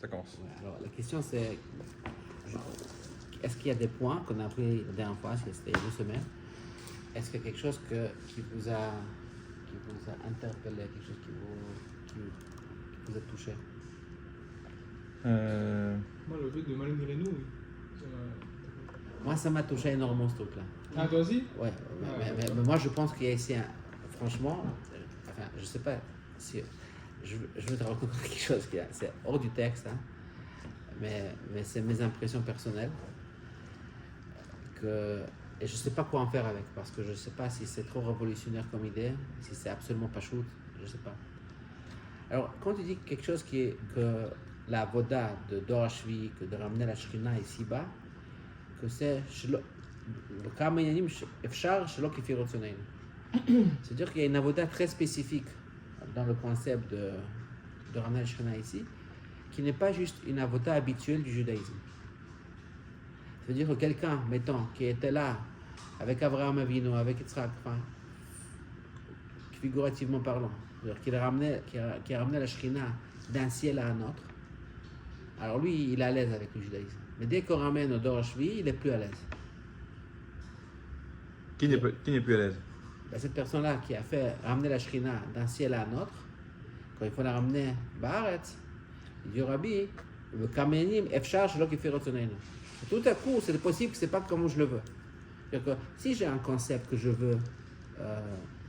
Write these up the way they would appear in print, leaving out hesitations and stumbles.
Ça commence. Ouais, alors la question c'est, est-ce qu'il y a des points qu'on a appris la dernière fois, c'était il y a 2 semaines, est-ce qu'il y a quelque chose qui vous a interpellé, quelque chose qui vous a touché? Moi, le fait de malgré nous, oui. Moi, ça m'a touché énormément ce truc-là. Ah, toi aussi? Ouais, mais moi je pense qu'il y a ici, franchement, enfin, je sais pas si je veux te raconter quelque chose c'est hors du texte, hein, mais c'est mes impressions personnelles et je sais pas quoi en faire avec parce que je sais pas si c'est trop révolutionnaire comme idée, si c'est absolument pas shoot, je sais pas. Alors, quand tu dis quelque chose qui est que la voda de Dorashvi, que de ramener la Shrina ici-bas, que c'est c'est-à-dire qu'il y a une avoda très spécifique dans le concept de ramener la Shrina ici, qui n'est pas juste une avoda habituelle du judaïsme. C'est-à-dire que quelqu'un, mettons, qui était là avec Abraham Avinu, avec Yitzhak, enfin, figurativement parlant, c'est-à-dire qui a ramené la Shrina d'un ciel à un autre, alors lui, il est à l'aise avec le judaïsme. Mais dès qu'on ramène au Dorashvi, il n'est plus à l'aise. Qui n'est plus à l'aise? Cette personne-là qui a fait ramener la Shrina d'un ciel à un autre, quand il faut la ramener Baaretz, il dit au Rabbi, le Kamenim, Efshar, Shelo Kifir Rotzonenu. Tout à coup, c'est possible que ce n'est pas comme je le veux. C'est-à-dire que si j'ai un concept que je veux,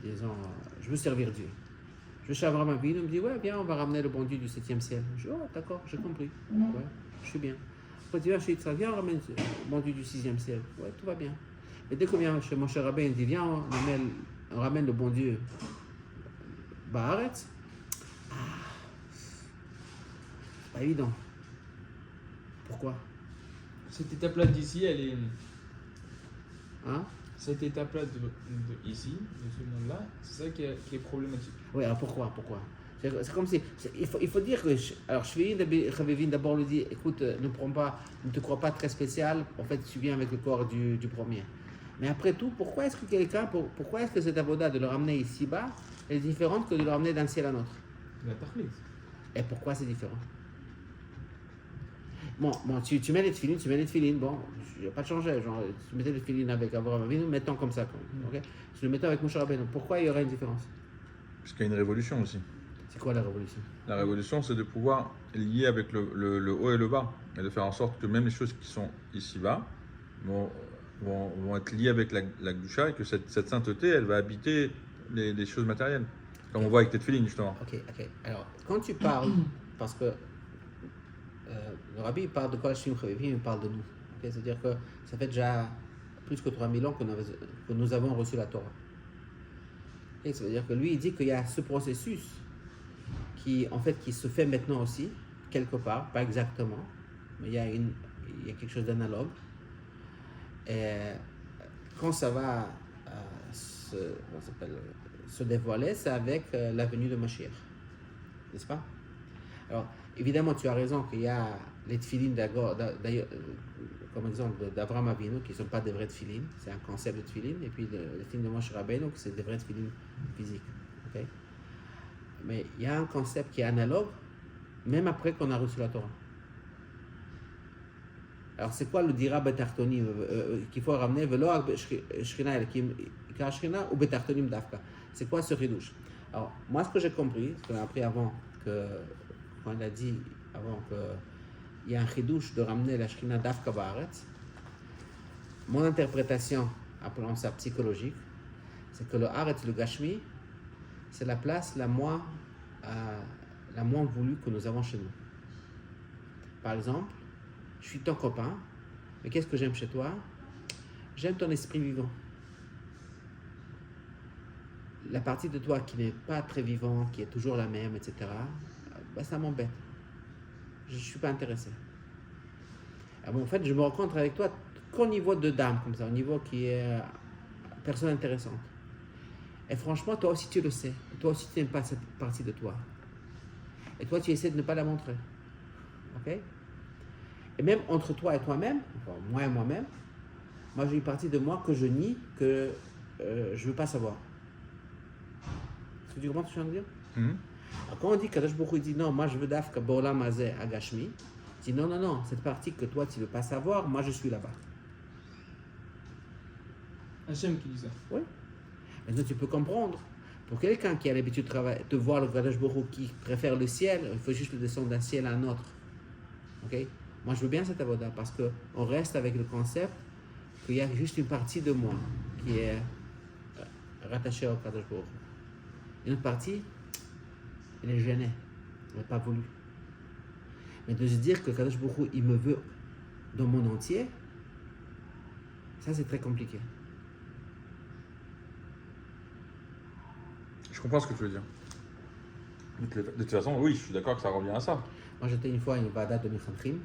disons, je veux servir Dieu. Je vais chez Abraham Avinu, il me dit, ouais, viens, on va ramener le bon Dieu du 7e ciel. Je dis, oh, d'accord, j'ai compris. Ouais, je suis bien. Après, tu viens chez Yitzhak, viens, on ramène le bon Dieu du 6e ciel. Ouais, tout va bien. Et dès qu'on vient chez mon cher rabbin, il dit, viens, on ramène le bon Dieu Baaretz. C'est pas évident. Pourquoi? Cette étape-là d'ici, elle est. Hein? Cette étape-là de ici, de ce monde-là, c'est ça qui est problématique. Oui, alors pourquoi? C'est comme si. Il faut dire que. Alors, Shvei Chavevin d'abord lui dit, écoute, ne te crois pas très spécial, en fait, tu viens avec le corps du premier. Mais après tout, pourquoi est-ce que cette avoda de le ramener ici-bas est différente que de le ramener d'un ciel à un autre? La tarlise. Et pourquoi c'est différent? Bon, tu mets les tefilines, bon, il n'y a pas de changer. Genre, tu mettais les tefilines avec Abraham Avinu, mettons comme ça. Okay? Tu le mettais avec Moshe Rabbeinu. Pourquoi il y aurait une différence? Parce qu'il y a une révolution aussi. C'est quoi la révolution? La révolution, c'est de pouvoir lier avec le haut et le bas. Et de faire en sorte que même les choses qui sont ici-bas vont être liées avec la Gdusha et que cette sainteté, elle va habiter les choses matérielles. Comme on voit avec tes tefilines, justement. Ok. Alors, quand tu parles, parce que le Rabbi parle de Kol Shim Chavivim, il parle de nous. Okay? C'est-à-dire que ça fait déjà plus que 3000 ans que nous avons reçu la Torah. Et ça veut dire que lui, il dit qu'il y a ce processus qui se fait maintenant aussi, quelque part, pas exactement, mais il y a quelque chose d'analogue. Et quand ça va se dévoiler, c'est avec la venue de Mashiach. N'est-ce pas? Alors, évidemment, tu as raison qu'il y a les tefilines, d'ailleurs, comme exemple d'Abraham Avinu, qui ne sont pas des vrais tefilines, c'est un concept de tefilines, et puis les tefilines de Moshe Rabbeinu, qui c'est des vrais tefilines physiques. Okay? Mais il y a un concept qui est analogue, même après qu'on a reçu la Torah. Alors, c'est quoi le dira betartonim qu'il faut ramener velo shrina car shrina ou betartonim dafka? C'est quoi ce ridouche? Alors, moi, ce que j'ai compris, ce qu'on a appris avant, quand il a dit avant qu'il y a un ridouche de ramener la shrina dafka baaretz, mon interprétation, appelons ça psychologique, c'est que le haaretz, le gashmi, c'est la place la moins voulue que nous avons chez nous. Par exemple, je suis ton copain, mais qu'est-ce que j'aime chez toi? J'aime ton esprit vivant. La partie de toi qui n'est pas très vivante, qui est toujours la même, etc., ça m'embête. Je ne suis pas intéressé. Alors, en fait, je me rencontre avec toi qu'au niveau de dame, comme ça, au niveau qui est personne intéressante. Et franchement, toi aussi tu le sais. Toi aussi tu n'aimes pas cette partie de toi. Et toi tu essaies de ne pas la montrer. Ok? Et même entre toi et toi-même, enfin, moi et moi-même, moi j'ai une partie de moi que je nie, que je ne veux pas savoir. Est-ce que tu comprends ce que je viens de dire? Alors, quand on dit Kadosh Baruch Hu dit non, moi je veux d'Afka Bolam Hazeh Agashmi, il dit non, non, non, cette partie que toi tu ne veux pas savoir, moi je suis là-bas. Hachem qui dit ça. Oui. Maintenant tu peux comprendre. Pour quelqu'un qui a l'habitude de voir le Kadosh Baruch Hu qui préfère le ciel, il faut juste le descendre d'un ciel à un autre. Ok? Moi je veux bien cette avoda parce qu'on reste avec le concept qu'il y a juste une partie de moi qui est rattachée au Kadosh Baruch Hu. Une autre partie, elle est gênée, elle n'a pas voulu. Mais de se dire que Kadosh Baruch Hu, il me veut dans mon entier, ça c'est très compliqué. Je comprends ce que tu veux dire. De toute façon, oui, je suis d'accord que ça revient à ça. Moi j'étais une fois à une vada de Mechantrim.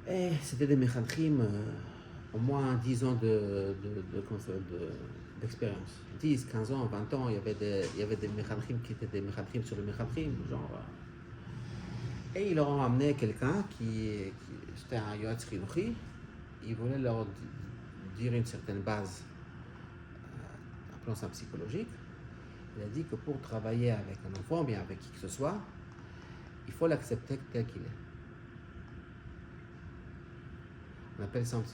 Et c'était des Mechantrim, au moins 10 ans d'expérience. 10, 15 ans, 20 ans, il y avait des Mechantrim qui étaient des Mechantrim sur le Mechantrim, genre. Et ils leur ont amené quelqu'un c'était un Yoatz Chinuchi. Il voulait leur dire une certaine base, appelons ça psychologique. Il a dit que pour travailler avec un enfant, bien avec qui que ce soit, il faut l'accepter tel qu'il est. On appelle ça en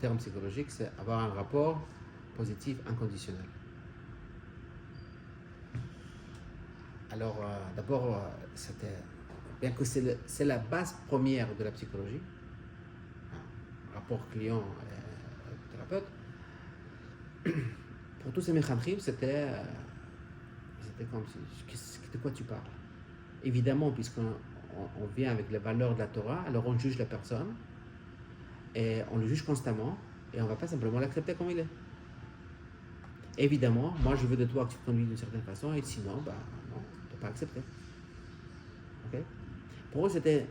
terme psychologique, c'est avoir un rapport positif inconditionnel. Alors, d'abord, c'était, bien que c'est la base première de la psychologie, rapport client-thérapeute, pour tous ces méchantrim, c'était comme de quoi tu parles. Évidemment, puisqu'on vient avec les valeurs de la Torah, alors on juge la personne, et on le juge constamment, et on ne va pas simplement l'accepter comme il est. Évidemment, moi je veux de toi que tu te conduis d'une certaine façon, et sinon, non, tu ne peux pas accepter. Okay? Pour eux, c'était...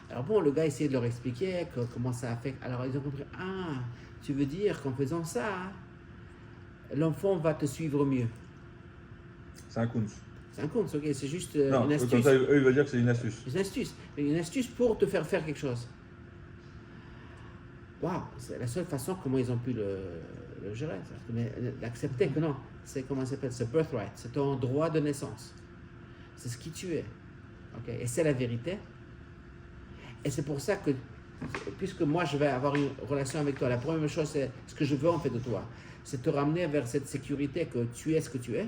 Alors bon, le gars essayait de leur expliquer comment ça affecte. Alors ils ont compris, tu veux dire qu'en faisant ça, l'enfant va te suivre mieux. C'est un kunz. C'est un conte, ok, c'est juste Non, une astuce. comme ça, eux, ils veulent dire que c'est une astuce. Une astuce pour te faire faire quelque chose. Waouh, c'est la seule façon comment ils ont pu le gérer. Mais l'accepter que non, c'est comment ça s'appelle, c'est birthright, c'est ton droit de naissance. C'est ce qui tu es. Okay? Et c'est la vérité. Et c'est pour ça que, puisque moi je vais avoir une relation avec toi, la première chose, c'est ce que je veux en fait de toi. C'est te ramener vers cette sécurité que tu es ce que tu es.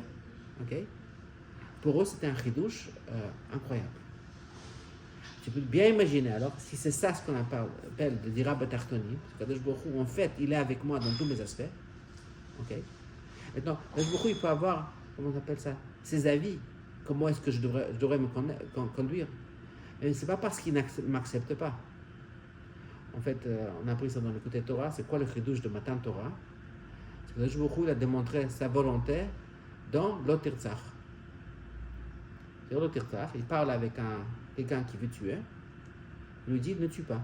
Okay? Pour eux, c'était un chidouche incroyable. Tu peux bien imaginer, alors, si c'est ça ce qu'on appelle de dira batartoni, Kadosh Baruch Hu, en fait, il est avec moi dans tous mes aspects. Okay? Maintenant, Kadosh Baruch Hu, il peut avoir, comment on appelle ça, ses avis. Comment est-ce que je devrais me conduire. Mais ce n'est pas parce qu'il ne m'accepte pas. En fait, on a appris ça dans le côté Torah. C'est quoi le chidouche de Matan Torah? C'est que Kadosh Baruch Hu, il a démontré sa volonté dans l'Otirtzach. Il parle avec quelqu'un qui veut tuer, il lui dit ne tue pas.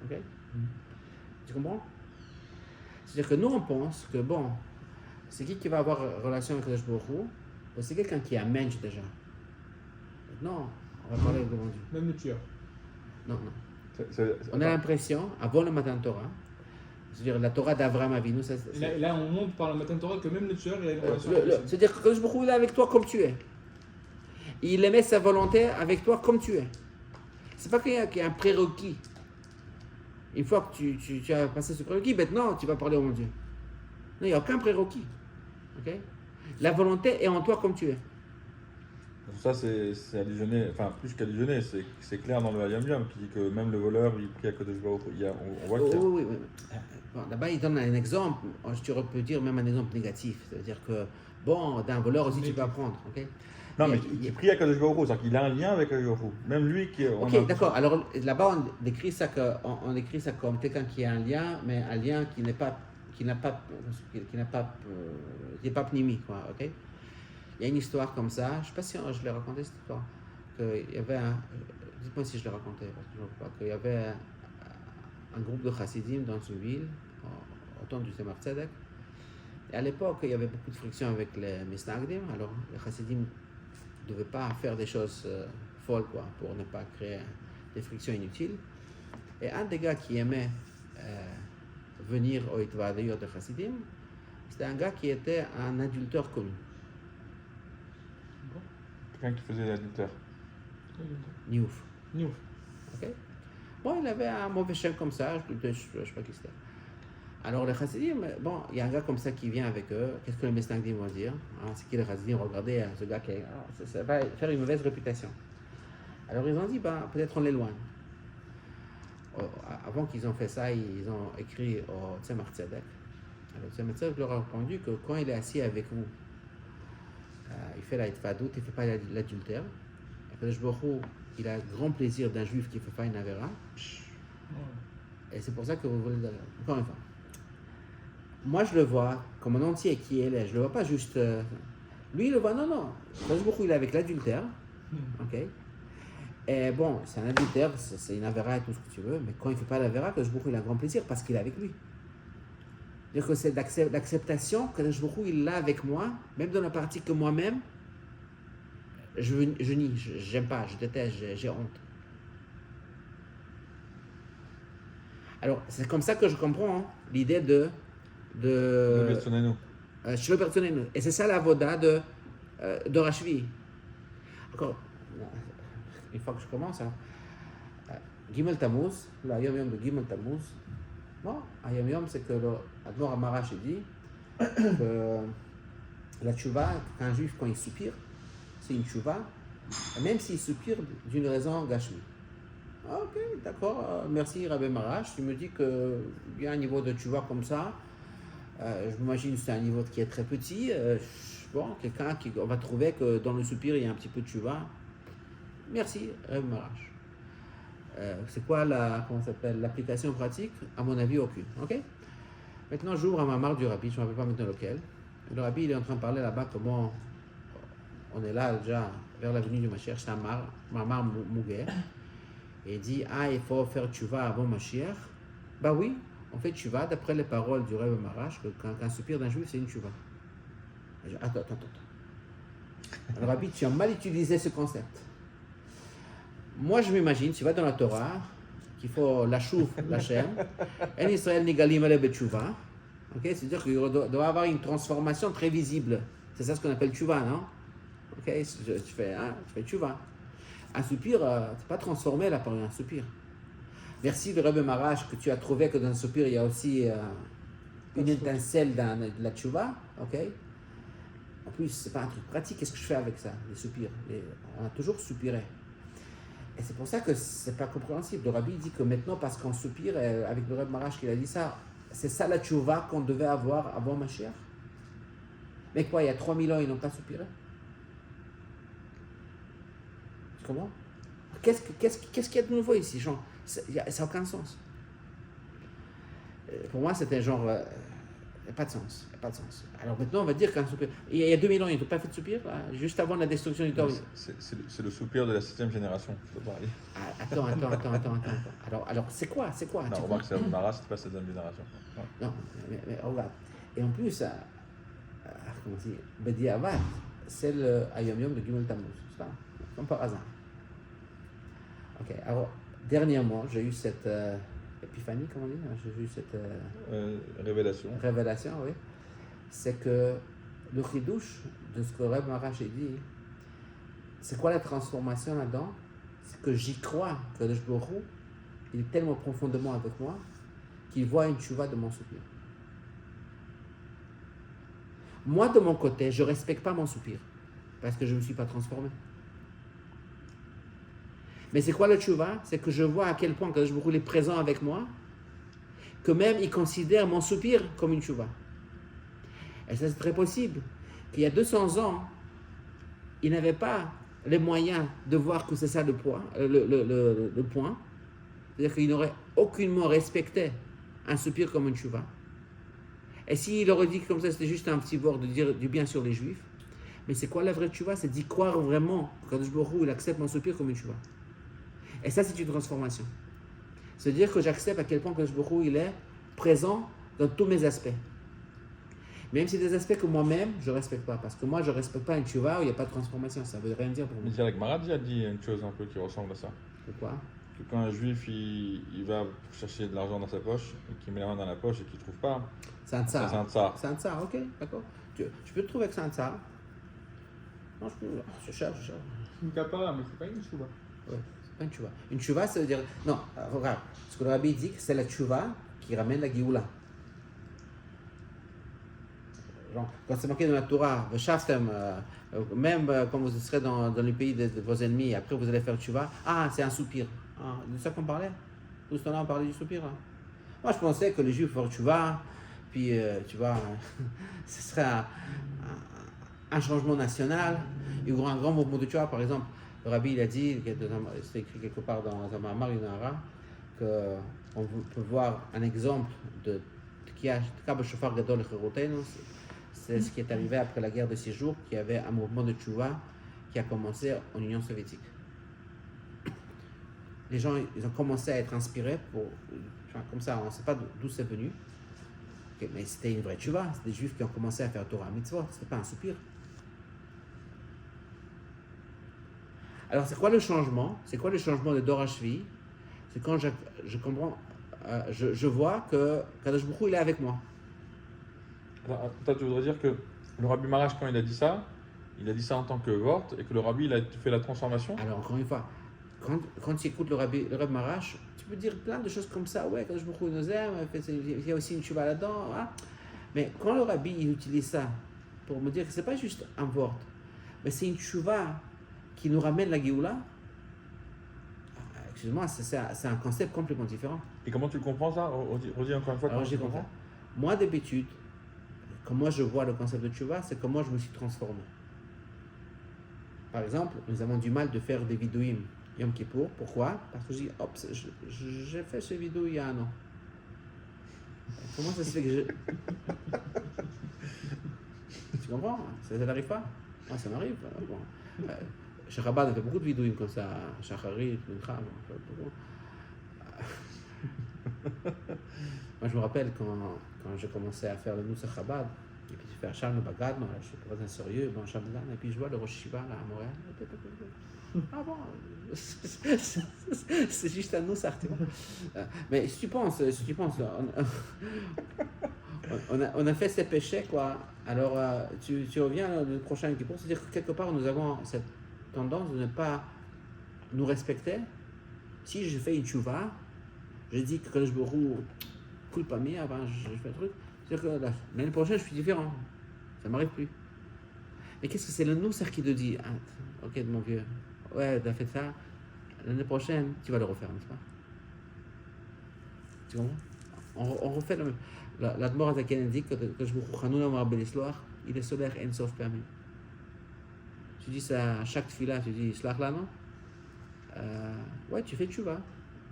Ok? Tu comprends? C'est-à-dire que nous on pense que bon, c'est qui va avoir relation avec Kadosh Baruch Hu? C'est quelqu'un qui est un mensch déjà. Non, on va parler devant Dieu. Même le tueur. Non. On a l'impression, avant le Matan Torah, c'est-à-dire la Torah d'Avraham Avinu. Là, on montre par le Matan Torah que même le tueur, il a une relation. C'est-à-dire que Kadosh Baruch Hu est avec toi comme tu es. Il aimait sa volonté avec toi comme tu es. C'est pas qu'il y a un prérequis. Une fois que tu as passé ce prérequis, maintenant tu vas parler au mon Dieu. Non, il n'y a aucun prérequis. Okay? La volonté est en toi comme tu es. Ça, c'est allusionné, enfin, plus qu'allusionné, c'est clair dans le Hayam Yam qui dit que même le voleur, il prie à Kadosh Baruch Hu. On voit que oui. Bon, là-bas, il donne un exemple, tu peux dire même un exemple négatif. C'est-à-dire que, bon, d'un voleur aussi, tu peux apprendre. Okay? Non, mais il prie à Kadosh Baruch Hu, c'est-à-dire qu'il a un lien avec Kadosh Baruch Hu. Même lui qui... Ok, d'accord. Alors là-bas, on décrit ça comme quelqu'un qui a un lien, mais un lien qui n'est pas pnimi, quoi, ok? Il y a une histoire comme ça, je ne sais pas si je l'ai raconté cette histoire, qu'il y avait dites-moi si je l'ai raconté, parce que je ne vois pas, qu'il y avait un groupe de chassidim dans une ville, au temps du Tzemach Tzedek, et à l'époque, il y avait beaucoup de friction avec les misnagdim, alors les chassidim ne devaient pas faire des choses folles, quoi, pour ne pas créer des frictions inutiles. Et un des gars qui aimait venir au Hitvadiyot de chassidim, C'était un gars qui était un adultère connu. Quelqu'un qui faisait l'adultère. Niouf. Nous. Ok. Bon, il avait un mauvais chien comme ça, je ne sais pas qui c'était. Alors les Chassidim, bon, il y a un gars comme ça qui vient avec eux, qu'est-ce que les Mesnagdim vont dire? C'est qui les Chassidim? Regardez ce gars qui ça va faire une mauvaise réputation. Alors ils ont dit, peut-être on l'éloigne. Avant qu'ils ont fait ça, ils ont écrit au Tzemach Tzedek. Alors Tzemach Tzedek leur a répondu que quand il est assis avec vous, il fait la Hitfadout, il ne fait pas l'adultère. Akadosh Baruch Hu, il a grand plaisir d'un juif qui ne fait pas une Avera. Et c'est pour ça que vous voulez... Encore une fois. Moi, je le vois comme un entier qui est là. Je ne le vois pas juste... Lui, il le voit, non. Akadosh Baruch Hu, il est avec l'adultère. Ok. Et bon, c'est un adultère, c'est une Avera et tout ce que tu veux. Mais quand il ne fait pas l'Avera, Akadosh Baruch Hu, il a grand plaisir parce qu'il est avec lui. C'est-à-dire que c'est l'acceptation que Akadosh Baruch Hu, il l'a avec moi, même dans la partie que moi-même, je nie, j'aime pas, je déteste, j'ai honte. Alors, c'est comme ça que je comprends l'idée de Shelo Bertzonenu. Et c'est ça la voda de Rashvi. Encore, une fois que je commence, Gimel Tammuz, le Hayom Yom de Gimel Tammuz, bon, Hayom Yom, c'est que le Admor Amarash dit que la tchouva, qu'un juif, quand il soupire, c'est une tchouva, même s'il soupire d'une raison gashmi. Ok, d'accord, merci Rabbi Marash, tu me dis qu'il y a un niveau de tchouva comme ça, je m'imagine que c'est un niveau qui est très petit, bon, quelqu'un qui on va trouver que dans le soupir il y a un petit peu de tchouva. Merci Rabbi Marash. C'est quoi l'application pratique? À mon avis, aucune. Ok. Maintenant, j'ouvre un mamar du Rabbi, je ne me rappelle pas maintenant lequel. Le Rabbi, il est en train de parler là-bas comment on est là déjà vers la venue du Mashiach, c'est un mamar Muguer. Et il dit, il faut faire tchouva avant Mashiach. Bah oui, on fait tchouva d'après les paroles du Rabbi Marash, que quand un soupir d'un juif, c'est une tchouva. Attends. Alors Rabbi, tu as mal utilisé ce concept. Moi, je m'imagine, tu vas dans la Torah, qu'il faut la chouf, la chaîne, en Israël nigalim ale betchouva. Ok, c'est-à-dire qu'il doit avoir une transformation très visible. C'est ça ce qu'on appelle tchouva, non? Ok, tu fais tchouva. Un soupir, tu n'es pas transformé là par un soupir. Merci le Rebbe Marash que tu as trouvé que dans le soupir, il y a aussi une étincelle dans la tchouva. Ok. En plus, ce n'est pas un truc pratique. Qu'est-ce que je fais avec ça, les soupirs? On a toujours soupiré. Et c'est pour ça que c'est pas compréhensible. Le Rabbi dit que maintenant, parce qu'on soupire, avec le Rebbe Marash qui a dit ça, c'est ça la tchouva qu'on devait avoir avant Mashiach. Mais quoi, il y a 3000 ans, ils n'ont pas soupiré? Comment? Qu'est-ce qu'il y a de nouveau ici, Jean? Ça n'a aucun sens. Pour moi, c'est un genre... Il n'y a pas de sens. Alors maintenant, on va dire qu'un soupir... Il y a 2000 ans, ils n'ont pas fait de soupir, là, juste avant la destruction du Torah. C'est le soupir de la 7e génération, je peux parler. Attends. Alors, c'est quoi? Non, remarque, c'est Rabbi Marash, c'était pas 7e génération. Ouais. Non, mais regarde. Et en plus, comment on dit, Bedi Avad, c'est le Hayom Yom de Gimel Tammuz. C'est pas comme par hasard. Ok, alors, dernièrement, j'ai eu cette épiphanie, comment on dit? J'ai eu cette révélation, oui. C'est que le chidouche de ce que Reb Marash a dit, c'est quoi la transformation là-dedans? C'est que j'y crois que le Jborou, il est tellement profondément avec moi qu'il voit une tchouva de mon soupir. Moi, de mon côté, je ne respecte pas mon soupir parce que je ne me suis pas transformé. Mais c'est quoi le tchouva? C'est que je vois à quel point Kadosh Baruch Hu est présent avec moi, que même il considère mon soupir comme une tchouva. Et ça, c'est très possible qu'il y a 200 ans, il n'avait pas les moyens de voir que c'est ça le point. C'est-à-dire qu'il n'aurait aucunement respecté un soupir comme une tchouva. Et s'il aurait dit comme ça, c'était juste un petit bord de dire du bien sur les juifs. Mais c'est quoi la vraie tchouva? C'est d'y croire vraiment que Kadosh Baruch Hu, il accepte mon soupir comme une tchouva. Et ça, c'est une transformation. C'est-à-dire que j'accepte à quel point Kadosh Baruch Hu, il est présent dans tous mes aspects. Même si des aspects que moi-même, je ne respecte pas. Parce que moi, je ne respecte pas une tchouva où il n'y a pas de transformation. Ça ne veut rien dire pour moi. Mais Direk Maradi a dit une chose un peu qui ressemble à ça. C'est quoi? que quand un juif il va chercher de l'argent dans sa poche, et qu'il met la main dans la poche et qu'il ne trouve pas, C'est un ça, tsar. c'est un tsar. C'est un tsar, ok, d'accord. Tu peux te trouver que c'est un tsar. Non, je cherche. Une kapara, mais c'est pas une chouva. Ouais, c'est pas une tchouva. Une tchouva, ça veut dire. Non, regarde. Ce que le rabbi dit, c'est la tchouva qui ramène la Géoula. Genre, quand c'est marqué dans la Torah, même quand vous serez dans le pays de vos ennemis, après vous allez faire tchouva, ah, c'est un soupir. Ah, de ça qu'on parlait. Tout ce temps-là, on parlait du soupir. Hein. Moi, je pensais que les juifs feraient tchouva, puis, tu vois, ce serait un changement national. Il y aura un grand mouvement de tchouva, par exemple. Le rabbi, il a dit, c'est écrit quelque part dans un Mamar Yunara, qu'on peut voir un exemple de Kab Shofar Gadol Cherotenu. C'est ce qui est arrivé après la guerre de 6 jours, qu'il y avait un mouvement de tchouva qui a commencé en Union soviétique. Les gens, ils ont commencé à être inspirés comme ça, on ne sait pas d'où c'est venu. Okay, mais c'était une vraie tchouva, c'était des juifs qui ont commencé à faire Torah Mitzvot, c'était pas un soupir. Alors, c'est quoi le changement? C'est quoi le changement de Dor HaShvi? C'est quand je comprends, je vois que Kadosh Baruch Hu, il est avec moi. Alors, toi, tu voudrais dire que le Rabbi Marash, quand il a dit ça en tant que Vort, et que le Rabbi, il a fait la transformation? Alors, encore une fois, quand tu écoutes le Rabbi Marash, tu peux dire plein de choses comme ça. Ouais, Kadosh Baruch Hu nous aime, il y a aussi une tchouva là-dedans. Hein? Mais quand le Rabbi il utilise ça pour me dire que ce n'est pas juste un Vort, mais c'est une tchouva qui nous ramène la Géoula, excuse-moi, c'est un concept complètement différent. Et comment tu le comprends ça? Redis encore une fois. Alors, j'ai compris. Moi, d'habitude, comment je vois le concept de tchouva, c'est comment je me suis transformé. Par exemple, nous avons du mal de faire des vidouim Yom Kippour. Pourquoi? Parce que je dis, hop, j'ai fait ce vidéo il y a un an. Comment ça se fait que je... Tu comprends? Ça n'arrive pas? Moi, ça m'arrive. Bon. Chez Chabad, on fait beaucoup de vidéos comme ça. Shacharit, Mincha, Moi, je me rappelle quand j'ai commencé à faire le Nusach Chabad, et puis je fais Hacham le Bagad, je suis pas un sérieux, bon, Hacham et puis je vois le Rosh Shiva là, à Montréal. Ah bon, c'est juste un Nusach, tu vois. Mais si tu penses, on a fait ces péchés, quoi. Alors, tu reviens le prochain Kippour, c'est-à-dire que quelque part, nous avons cette tendance de ne pas nous respecter. Si je fais une tchouva, je dis que je me roule culpa mia, je fais un truc, c'est-à-dire que l'année prochaine, je suis différent. Ça ne m'arrive plus. Mais qu'est-ce que c'est le Nusach qui te dit? Ah, ok, mon vieux, ouais, tu as fait ça, l'année prochaine, tu vas le refaire, n'est-ce pas? Tu comprends? On refait le même. L'Admor Azaken dit que je me roule, il est solaire et sauf permis. Tu dis ça à chaque tefila, tu dis Slach là, non? Ouais, tu fais tchouva,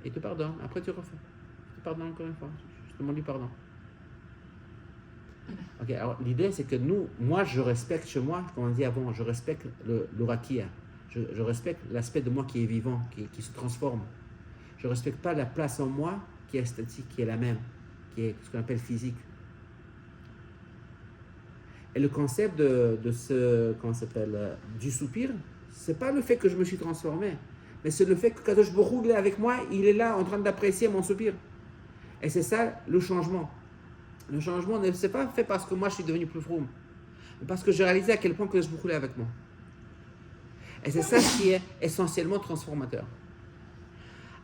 et il te pardonne. Après, tu refais. Tu pardonnes encore une fois. Je te demande du pardon. Ok, alors l'idée, c'est que moi, je respecte chez moi, comme on dit avant, je respecte le rakia. Je respecte l'aspect de moi qui est vivant, qui se transforme. Je ne respecte pas la place en moi qui est esthétique, qui est la même, qui est ce qu'on appelle physique. Et le concept de ce, comment ça s'appelle, du soupir, c'est pas le fait que je me suis transformé, mais c'est le fait que Kadosh Baruch Hu est avec moi, il est là en train d'apprécier mon soupir. Et c'est ça le changement. Le changement ne s'est pas fait parce que moi je suis devenu plus froum, mais parce que j'ai réalisé à quel point Kadosh Baruch Hu est avec moi. Et c'est ça qui est essentiellement transformateur.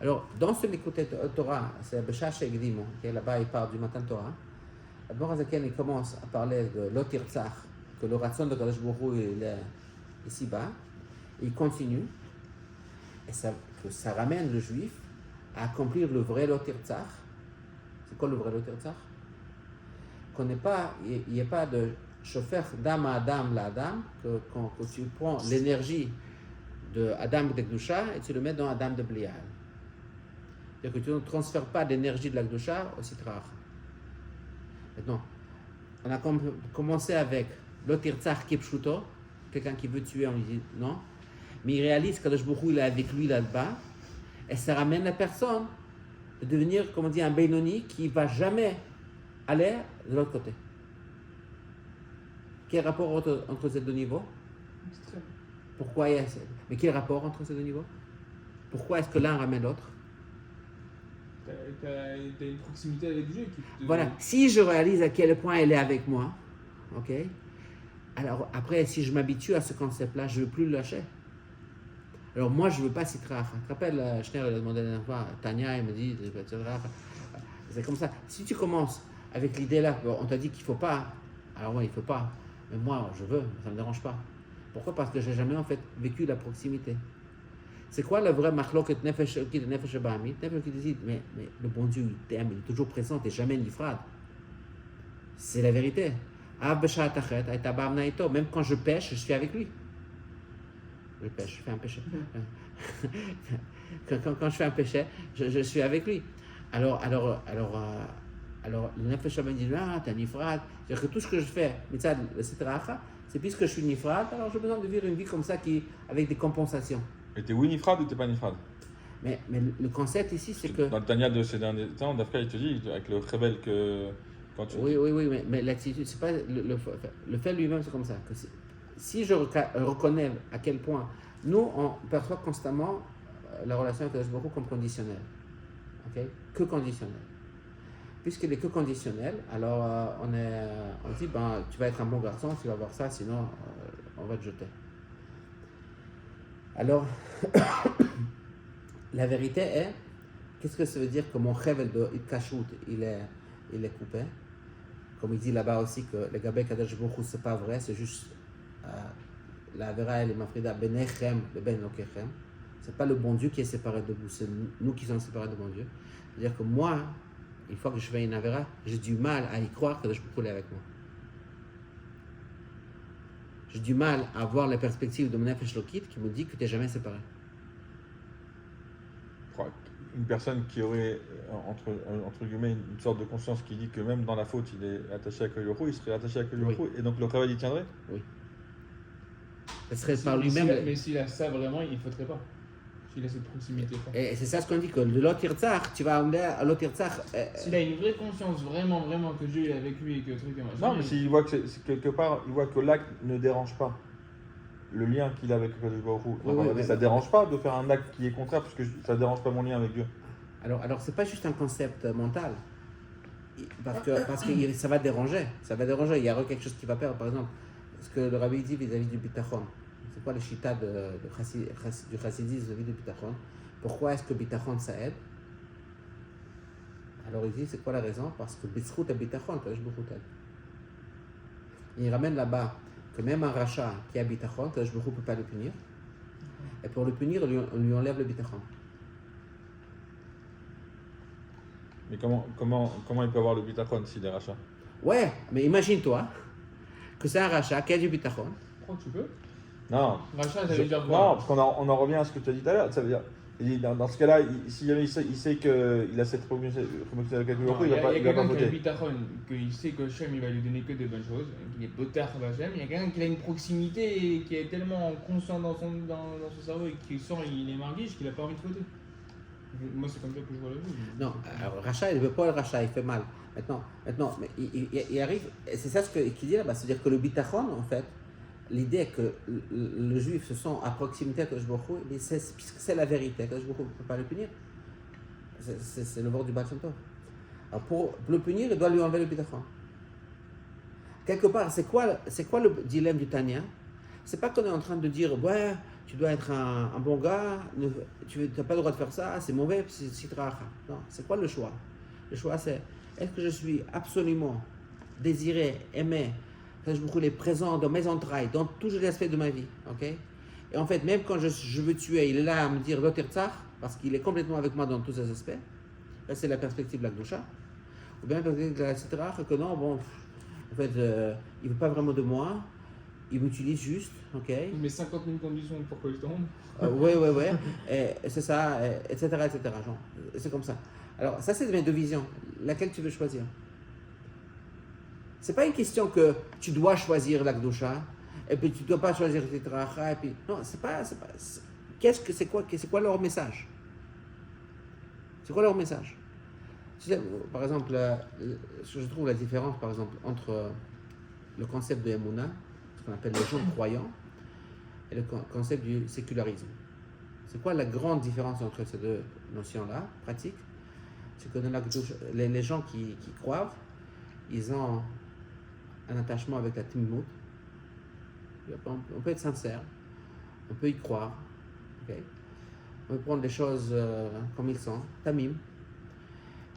Alors, dans ce Likuté Torah, c'est Beshash Egdimo, là-bas il parle du Matan Torah. D'abord, il commence à parler de l'Otirtzach, que le ratson de Kadosh Baruch Hu est ici-bas. Il continue, et ça ramène le juif à accomplir le vrai l'Otirtzach. C'est quoi le vrai l'Otirtzach? Qu'on n'est pas, il n'y a pas de chauffeur d'âme à Adam, la Adam, que tu prends l'énergie de Adam de Gdusha et tu le mets dans Adam de Blial. C'est-à-dire que tu ne transfères pas l'énergie de la Gdusha au Sitra. Maintenant, on a commencé avec l'Otirtzach Kipshuto, quelqu'un qui veut tuer, on lui dit non, mais il réalise que Kadosh Baruch Hu il est avec lui là-bas, et ça ramène la personne de devenir, comme on dit, un Beinoni qui ne va jamais aller de l'autre côté. Quel rapport entre ces deux niveaux? Pourquoi il y a... Mais quel rapport entre ces deux niveaux? Pourquoi est-ce que l'un ramène l'autre? t'as une proximité avec Dieu qui te... Voilà, si je réalise à quel point elle est avec moi, ok, alors après, si je m'habitue à ce concept-là, je ne veux plus le lâcher. Alors moi, je ne veux pas Sitra Acha. Tu te rappelles, Schneur, il a demandé la dernière fois, Tania, il me dit, c'est comme ça. Si tu commences avec l'idée-là, on t'a dit qu'il ne faut pas, alors moi, il ne faut pas, mais moi, je veux, ça ne me dérange pas. Pourquoi? Parce que je n'ai jamais en fait vécu la proximité. C'est quoi le vrai machloket nefesh elokit et nefesh bahamit? Nefesh elokit dit, mais le bon Dieu, il t'aime, il est toujours présent, tu n'es jamais nifrad. C'est la vérité. Même quand je pêche, je suis avec lui. Je pêche, je fais un péché. Quand je fais un péché, je suis avec lui. Alors le nefesh bahamit dit, ah, t'es nifrad. C'est-à-dire que tout ce que je fais, c'est puisque je suis nifrad, alors j'ai besoin de vivre une vie comme ça avec des compensations. Et t'es oui nifrad ou t'es pas nifrad? Mais le concept ici, c'est que... Dans le Tanya de ces derniers temps, Dafka, il te dit, avec le rebelle que quand tu... Oui, mais l'attitude, c'est pas le fait lui-même, c'est comme ça. Que si je reconnais à quel point nous, on perçoit constamment la relation avec Hakadosh Baruch Hu comme conditionnelle. Okay? Que conditionnelle. Puisqu'elle est que conditionnelle, alors on dit, ben, tu vas être un bon garçon, tu vas avoir ça, sinon on va te jeter. Alors, la vérité est, qu'est-ce que ça veut dire que mon rêve de Kashrut, il est coupé? Comme il dit là-bas aussi que le Gabé Kadosh Baruch Hu, c'est pas vrai, c'est juste la Vera et le Mafrida, Benechem, le Ben Lokechem. C'est pas le bon Dieu qui est séparé de vous, c'est nous qui sommes séparés de bon Dieu. C'est-à-dire que moi, une fois que je fais une Avera, j'ai du mal à y croire que Kadosh Baruch Hu est avec moi. J'ai du mal à voir la perspective de mon Nefesh Lokit qui me dit que tu n'es jamais séparé. Une personne qui aurait, entre guillemets, une sorte de conscience qui dit que même dans la faute, il est attaché à Koyoru, il serait attaché à Koyoru, Oui. et donc le travail y tiendrait? Oui. Ce serait par lui-même. Mais s'il a ça vraiment, il ne faudrait pas. S'il a cette proximité. Et c'est ça ce qu'on dit, que de l'Otirtzach, tu vas emmener à l'Otirtzach. S'il a une vraie conscience, vraiment que Dieu est avec lui et que truc et machin. Non, mais s'il voit que c'est quelque part, il voit que l'acte ne dérange pas le lien qu'il a avec Kadosh Baruch Hu. Oui, Ça ne dérange pas de faire un acte qui est contraire, parce que ça ne dérange pas mon lien avec Dieu. Alors c'est pas juste un concept mental. Parce que ça va déranger. Ça va déranger. Il y aura quelque chose qui va perdre. Par exemple, ce que le rabbi dit vis-à-vis du bitachon. C'est quoi le chita du chassidisme vis-à-vis du bitachon? Pourquoi est-ce que bitachon ça aide? Alors il dit, c'est quoi la raison? Parce que bitzchut et bitachon, Kadosh Baruch Hu t'aide. Il ramène là-bas que même un rachat qui a bitachon, Kadosh Baruch Hu ne peut pas le punir. Et pour le punir, on lui enlève le bitachon. Mais comment il peut avoir le bitachon s'il est rachat? Ouais, mais imagine-toi que c'est un rachat qui a du bitachon. Crois que tu peux? Non. Rachat, ça veut dire Non, quoi? parce qu'on en revient à ce que tu as dit tout à l'heure. Ça veut dire, dans ce cas-là, si jamais il sait qu'il a cette promotion avec Kadosh Baruch Hu, il va pas quelqu'un qui a voter. un bitachon, qu'il sait que Hachem il va lui donner que des bonnes choses, qu'il est potar d'Hachem. Il y a quelqu'un qui a une proximité et qui est tellement conscient dans son cerveau et qui sent il est marguiche qu'il n'a pas envie de voter. Moi, c'est comme ça que je vois la vie. Non, alors rachat, il ne veut pas le rachat, il fait mal. Maintenant mais il arrive, et c'est ça ce qu'il dit là-bas, c'est-à-dire que le bitachon, en fait, l'idée est que le juif se sent à proximité de Kadosh Baruch Hu, puisque c'est la vérité, Kadosh Baruch Hu ne peut pas le punir. C'est le word du Baal Shem Tov. Alors pour le punir, il doit lui enlever le bitachon. Quelque part, c'est quoi le dilemme du Tanya? C'est pas qu'on est en train de dire, ouais, tu dois être un bon gars, tu n'as pas le droit de faire ça, c'est mauvais, c'est Sitra. Non, c'est quoi le choix? Le choix, c'est est-ce que je suis absolument désiré, aimé, que je est présent dans mes entrailles, dans tous les aspects de ma vie, ok? Et en fait, même quand je veux tuer, il est là à me dire l'Otirtzach, parce qu'il est complètement avec moi dans tous ces aspects. Là, c'est la perspective de la Gdusha. Ou bien la perspective de la Sitra, que non, bon, en fait, il ne veut pas vraiment de moi. Il m'utilise juste, ok? Il met 50 000 conditions pour que je tombe. Ouais. Et c'est ça, etc. Genre, c'est comme ça. Alors, ça, c'est mes deux visions. Laquelle tu veux choisir? C'est pas une question que tu dois choisir la Gdusha, et puis tu dois pas choisir le Titracha, et puis... Non, c'est pas... C'est quoi leur message? C'est quoi leur message? Par exemple, je trouve la différence, par exemple, entre le concept de Emouna, ce qu'on appelle les gens croyants, et le concept du sécularisme. C'est quoi la grande différence entre ces deux notions-là, pratiques? c'est que dans la Kedusha, les gens qui croient, ils ont un attachement avec la Timimut. On peut être sincère, on peut y croire, okay? On peut prendre les choses comme ils sont, tamim.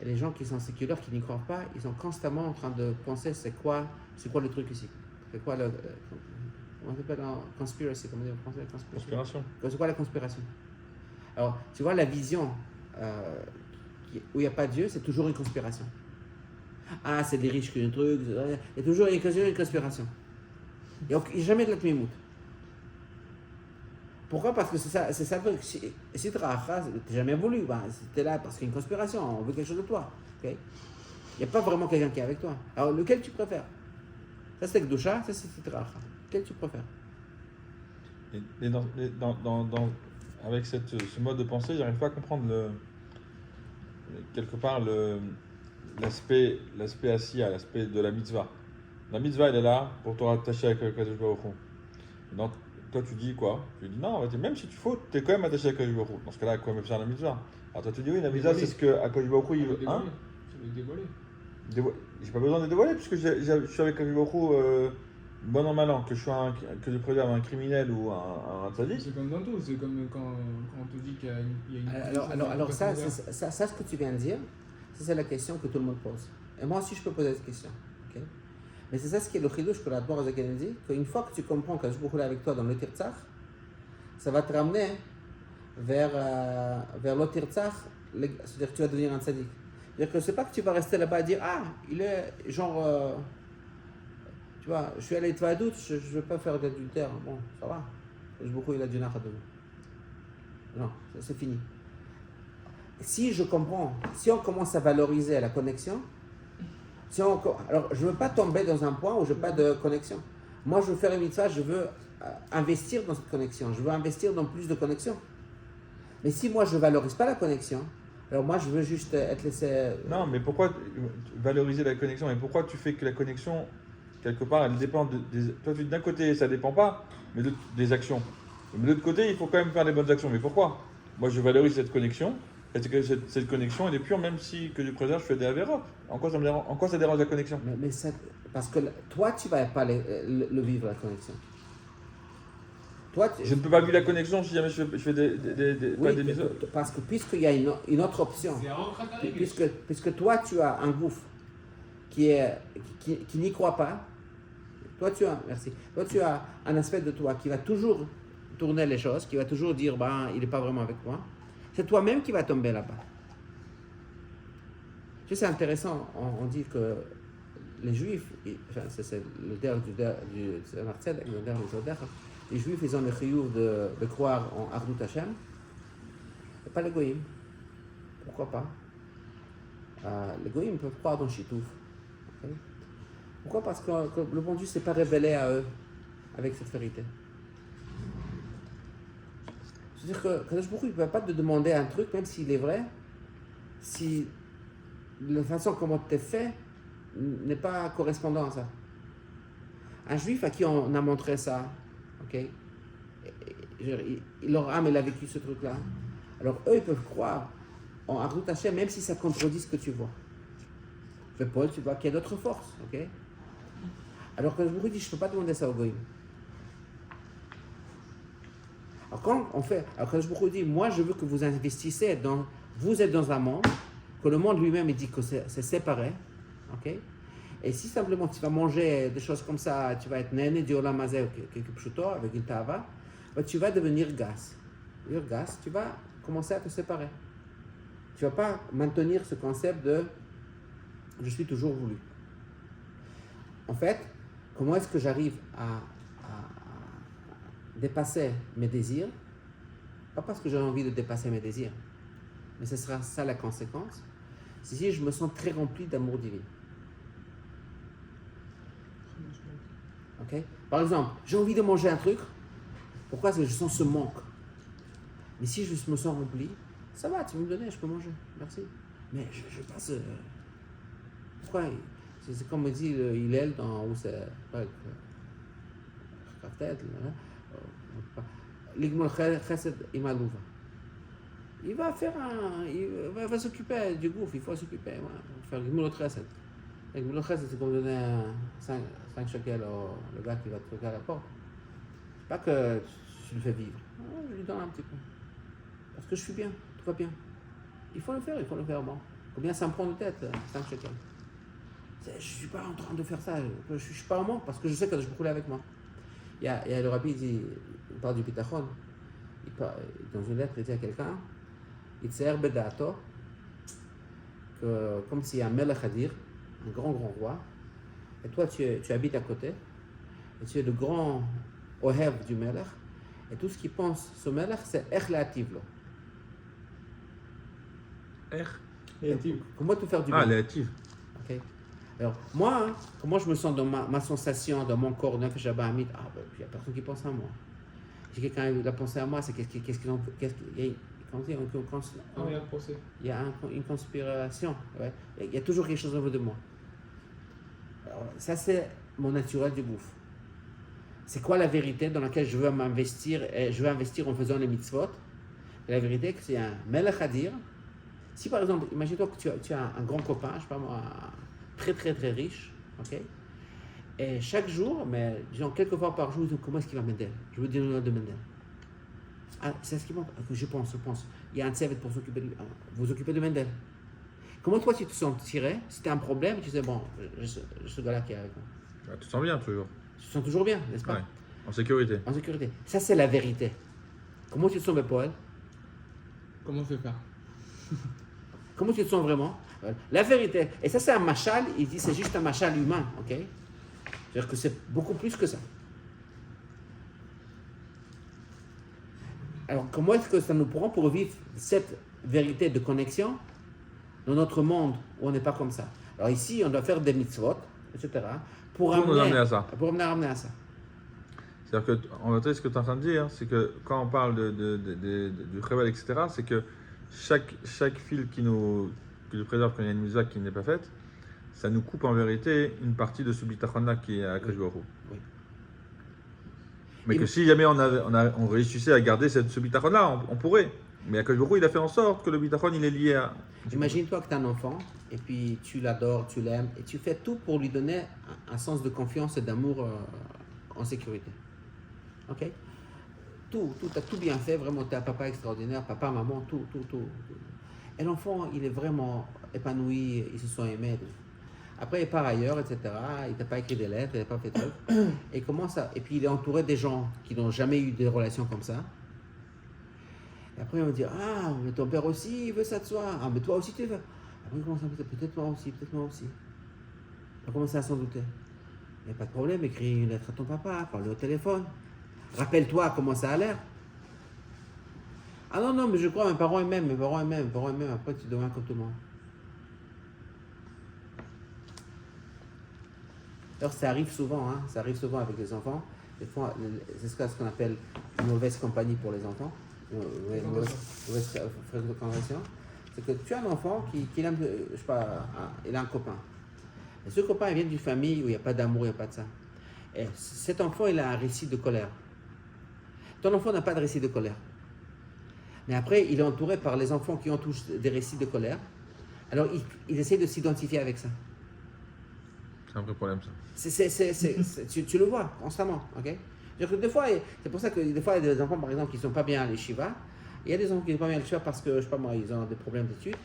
Et les gens qui sont séculaires, qui n'y croient pas, ils sont constamment en train de penser c'est quoi le truc ici, c'est quoi le comment on appelle en conspiracy, comment on dit en français, Conspiration. c'est quoi la conspiration? Alors tu vois la vision où il n'y a pas Dieu, c'est toujours une conspiration. Ah, c'est les riches qui ont un truc, il y a toujours une conspiration. Il n'y a jamais de la tmimout. Pourquoi? Parce que c'est ça le truc. Si tu n'as jamais voulu, tu es là parce qu'il y a une conspiration, on veut quelque chose de toi. Okay? Il n'y a pas vraiment quelqu'un qui est avec toi. Alors, lequel tu préfères? Ça c'est Kedusha, ça c'est Titracha. Lequel tu préfères? Et avec ce mode de pensée, j'arrive pas à comprendre quelque part l'aspect asiya, l'aspect de la mitzvah. La mitzvah, elle est là pour te rattacher avec Kadosh Baruch Hu. Donc, toi, tu dis quoi? Tu dis non, même si tu fous, tu es quand même attaché à Kadosh Baruch Hu. Dans ce cas-là, quoi même faire la mitzvah? Alors, toi, tu dis oui, la mitzvah, c'est ce que Kadosh Baruch Hu, il veut. Hein? Je vais dévoiler. J'ai pas besoin de dévoiler, puisque je suis avec Kadosh Baruch Hu, bon an, mal an, que je préserve un criminel ou un tzaddik. C'est comme dans tout, c'est comme quand on te dit qu'il y a une. Alors ça, ce que tu viens de dire, c'est la question que tout le monde pose. Et moi aussi, je peux poser cette question. Okay? Mais c'est ça ce qui est le chidouche que la Torah dit, qu'une fois que tu comprends que je peux rouler avec toi dans le tirtzach, ça va te ramener vers le tirtzach, c'est-à-dire que tu vas devenir un tzaddik. C'est-à-dire que c'est pas que tu vas rester là-bas et dire ah, il est genre, tu vois, je suis allé te faire doute, je ne veux pas faire d'adultère, bon, ça va, je beaucoup il a du nara demain. Non, c'est fini. Si je comprends, si on commence à valoriser la connexion, alors je ne veux pas tomber dans un point où je n'ai pas de connexion. Moi, je veux faire une mitzvah, je veux investir dans cette connexion, je veux investir dans plus de connexion. Mais si moi, je ne valorise pas la connexion, alors moi, je veux juste être laissé... Non, mais pourquoi valoriser la connexion? Et pourquoi tu fais que la connexion, quelque part, elle dépend toi, d'un côté, ça ne dépend pas, mais des actions. Mais de l'autre côté, il faut quand même faire les bonnes actions. Mais pourquoi? Moi, je valorise cette connexion. Est-ce que cette connexion, elle est pure, même si que je préserve, je fais des avérotes? En quoi ça dérange la connexion? Mais parce que toi, tu ne vas pas le vivre, la connexion. Toi, je ne peux pas vivre la connexion si jamais je fais des mises. Parce que puisqu'il y a une autre option, puisque toi, tu as un gouffre qui n'y croit pas, toi, tu as un aspect de toi qui va toujours tourner les choses, qui va toujours dire, il n'est pas vraiment avec moi. C'est toi-même qui vas tomber là-bas. Tu sais, c'est intéressant, on dit que les Juifs, c'est le der du Marcel, le der des Zoder, les Juifs, ils ont le chiyuv de croire en Ardut Hashem, et pas les Goïms. Pourquoi pas? Les Goïms peuvent croire dans Shitouf. Okay? Pourquoi? Parce que le bon Dieu ne s'est pas révélé à eux avec cette vérité. C'est-à-dire que Kadosh Baruch Hu, il ne peut pas te demander un truc, même s'il est vrai, si la façon comment tu es fait n'est pas correspondant à ça. Un juif à qui on a montré ça, ok, leur âme, elle a vécu ce truc-là. Alors eux, ils peuvent croire en Ardut Hashem, même si ça contredit ce que tu vois. Mais Paul, tu vois qu'il y a d'autres forces, ok. Alors Kadosh Baruch Hu dit, je ne peux pas demander ça au Goïm. Alors quand on fait, alors Kadosh Baruch Hu dit, moi je veux que vous investissez vous êtes dans un monde, que le monde lui-même il dit que c'est séparé, ok. Et si simplement tu vas manger des choses comme ça, tu vas être néné du olam hazeh ou quelque pshuto avec une tava, tu vas devenir gas. Tu vas commencer à te séparer. Tu ne vas pas maintenir ce concept de je suis toujours voulu. En fait, comment est-ce que j'arrive à dépasser mes désirs? Pas parce que j'ai envie de dépasser mes désirs, mais ce sera ça la conséquence. C'est si je me sens très rempli d'amour divin. Okay? Par exemple, j'ai envie de manger un truc. Pourquoi? Parce que je sens ce manque. Mais si je me sens rempli, ça va, tu me donner, je peux manger. Merci. Mais je passe. Pourquoi? C'est comme dit Hillel dans où c'est. L'igmol chesed imalouva. il va s'occuper du gouffre, il faut s'occuper. Ouais. Faire le Gmoulot Chesed. Le Gmoulot Chesed, c'est comme donner 5 shekels au gars qui va te toquer à la porte. C'est pas que tu le fais vivre. Ouais, je lui donne un petit peu. Parce que je suis bien, tout va bien. Il faut le faire bon. Combien ça me prend de tête, 5 shekels? Je ne suis pas en train de faire ça, je ne suis pas en manque parce que je sais que je peux rouler avec moi. Il y a le rabbi, il parle du bitachon. Dans une lettre, il dit à quelqu'un, il tseher bedato, que comme s'il y a un melech hadir, un grand roi, et toi tu habites à côté, et tu es le grand ohev du melech, et tout ce qu'il pense ce melech, c'est ech la'ativ lo. Comment te faire du bien? Ah, léatif. Okay. Alors, moi, comment je me sens dans ma sensation, dans mon corps, il n'y a personne qui pense à moi. Si quelqu'un a pensé à moi, c'est il y a une conspiration. Ouais. Il y a toujours quelque chose au niveau de moi. Alors, ça, c'est mon naturel du gouffre. C'est quoi la vérité dans laquelle je veux m'investir? Je veux investir en faisant les mitzvot. Et la vérité, que c'est un melech hadir. Si par exemple, imagine-toi que tu as un grand copain, je sais pas moi, très très très riche, ok? Et chaque jour, mais disons quelques fois par jour, ils disent comment est-ce qu'il va Mendel? Je veux dire le nom de Mendel. Ah, c'est ce qui manque. Je pense. Il y a un tsevet pour s'occuper de vous occuper de Mendel. Comment toi tu te sentirais si tu as un problème, tu sais, bon, ce gars-là qui est avec moi. Bah, tu te sens bien toujours. Tu te sens toujours bien, n'est-ce pas? Ouais. En sécurité. En sécurité. Ça, c'est la vérité. Comment tu te sens, Paul? Comment on fait pas? Comment tu te sens vraiment? La vérité. Et ça, c'est un machal. Il dit c'est juste un machal humain, ok? C'est-à-dire que c'est beaucoup plus que ça. Alors, comment est-ce que ça nous prend pour vivre cette vérité de connexion dans notre monde où on n'est pas comme ça? Alors ici, on doit faire des mitzvot, etc. Pour nous amener à ça. Pour ramener à ça. C'est-à-dire que, en fait, ce que tu es en train de dire, c'est que quand on parle du Chevel, etc., c'est que chaque fil qui nous préserve quand il y a une mitzvah qui n'est pas faite, ça nous coupe en vérité une partie de ce bitachon-là qui est à Akadosh Baruch Hu. Oui. Mais que si jamais on réussissait à garder ce bitachon-là, on pourrait. Mais Akadosh Baruch Hu, il a fait en sorte que le bitachon, il est lié à... Imagine-toi que tu as un enfant, et puis tu l'adores, tu l'aimes, et tu fais tout pour lui donner un sens de confiance et d'amour en sécurité. Ok? Tu as tout bien fait, vraiment, tu es un papa extraordinaire, papa, maman, tout. Et l'enfant, il est vraiment épanoui, ils se sont aimés. Après, il part ailleurs, etc. Il t'a pas écrit des lettres, il n'a pas fait de trucs. Et commence à... Et puis, il est entouré des gens qui n'ont jamais eu des relations comme ça. Et après, on va dire, ah, mais ton père aussi, il veut ça de soi. Ah, mais toi aussi, tu veux. Après, il commence à dire, peut-être moi aussi. On commence à s'en douter. Il n'y a pas de problème, écris une lettre à ton papa, parle au téléphone. Rappelle-toi comment ça a l'air. Ah non, mais je crois, mes parents eux-mêmes, après tu deviens comme tout le monde. Alors ça arrive souvent avec les enfants. Des fois, c'est ce qu'on appelle une mauvaise compagnie pour les enfants, une mauvaise fréquentation. C'est que tu as un enfant qui aime, je sais pas, il a un copain. Et ce copain, il vient d'une famille où il n'y a pas d'amour, il n'y a pas de ça. Et cet enfant, il a un récit de colère. Ton enfant n'a pas de récit de colère. Mais après, il est entouré par les enfants qui ont tous des récits de colère. Alors, il essaie de s'identifier avec ça. C'est un vrai problème, ça. Tu le vois constamment, ok? Que des fois, c'est pour ça que des fois, il y a des enfants, par exemple, qui ne sont pas bien à l'Yeshiva. Il y a des enfants qui ne sont pas bien à l'Yeshiva parce que, je sais pas moi, ils ont des problèmes d'études.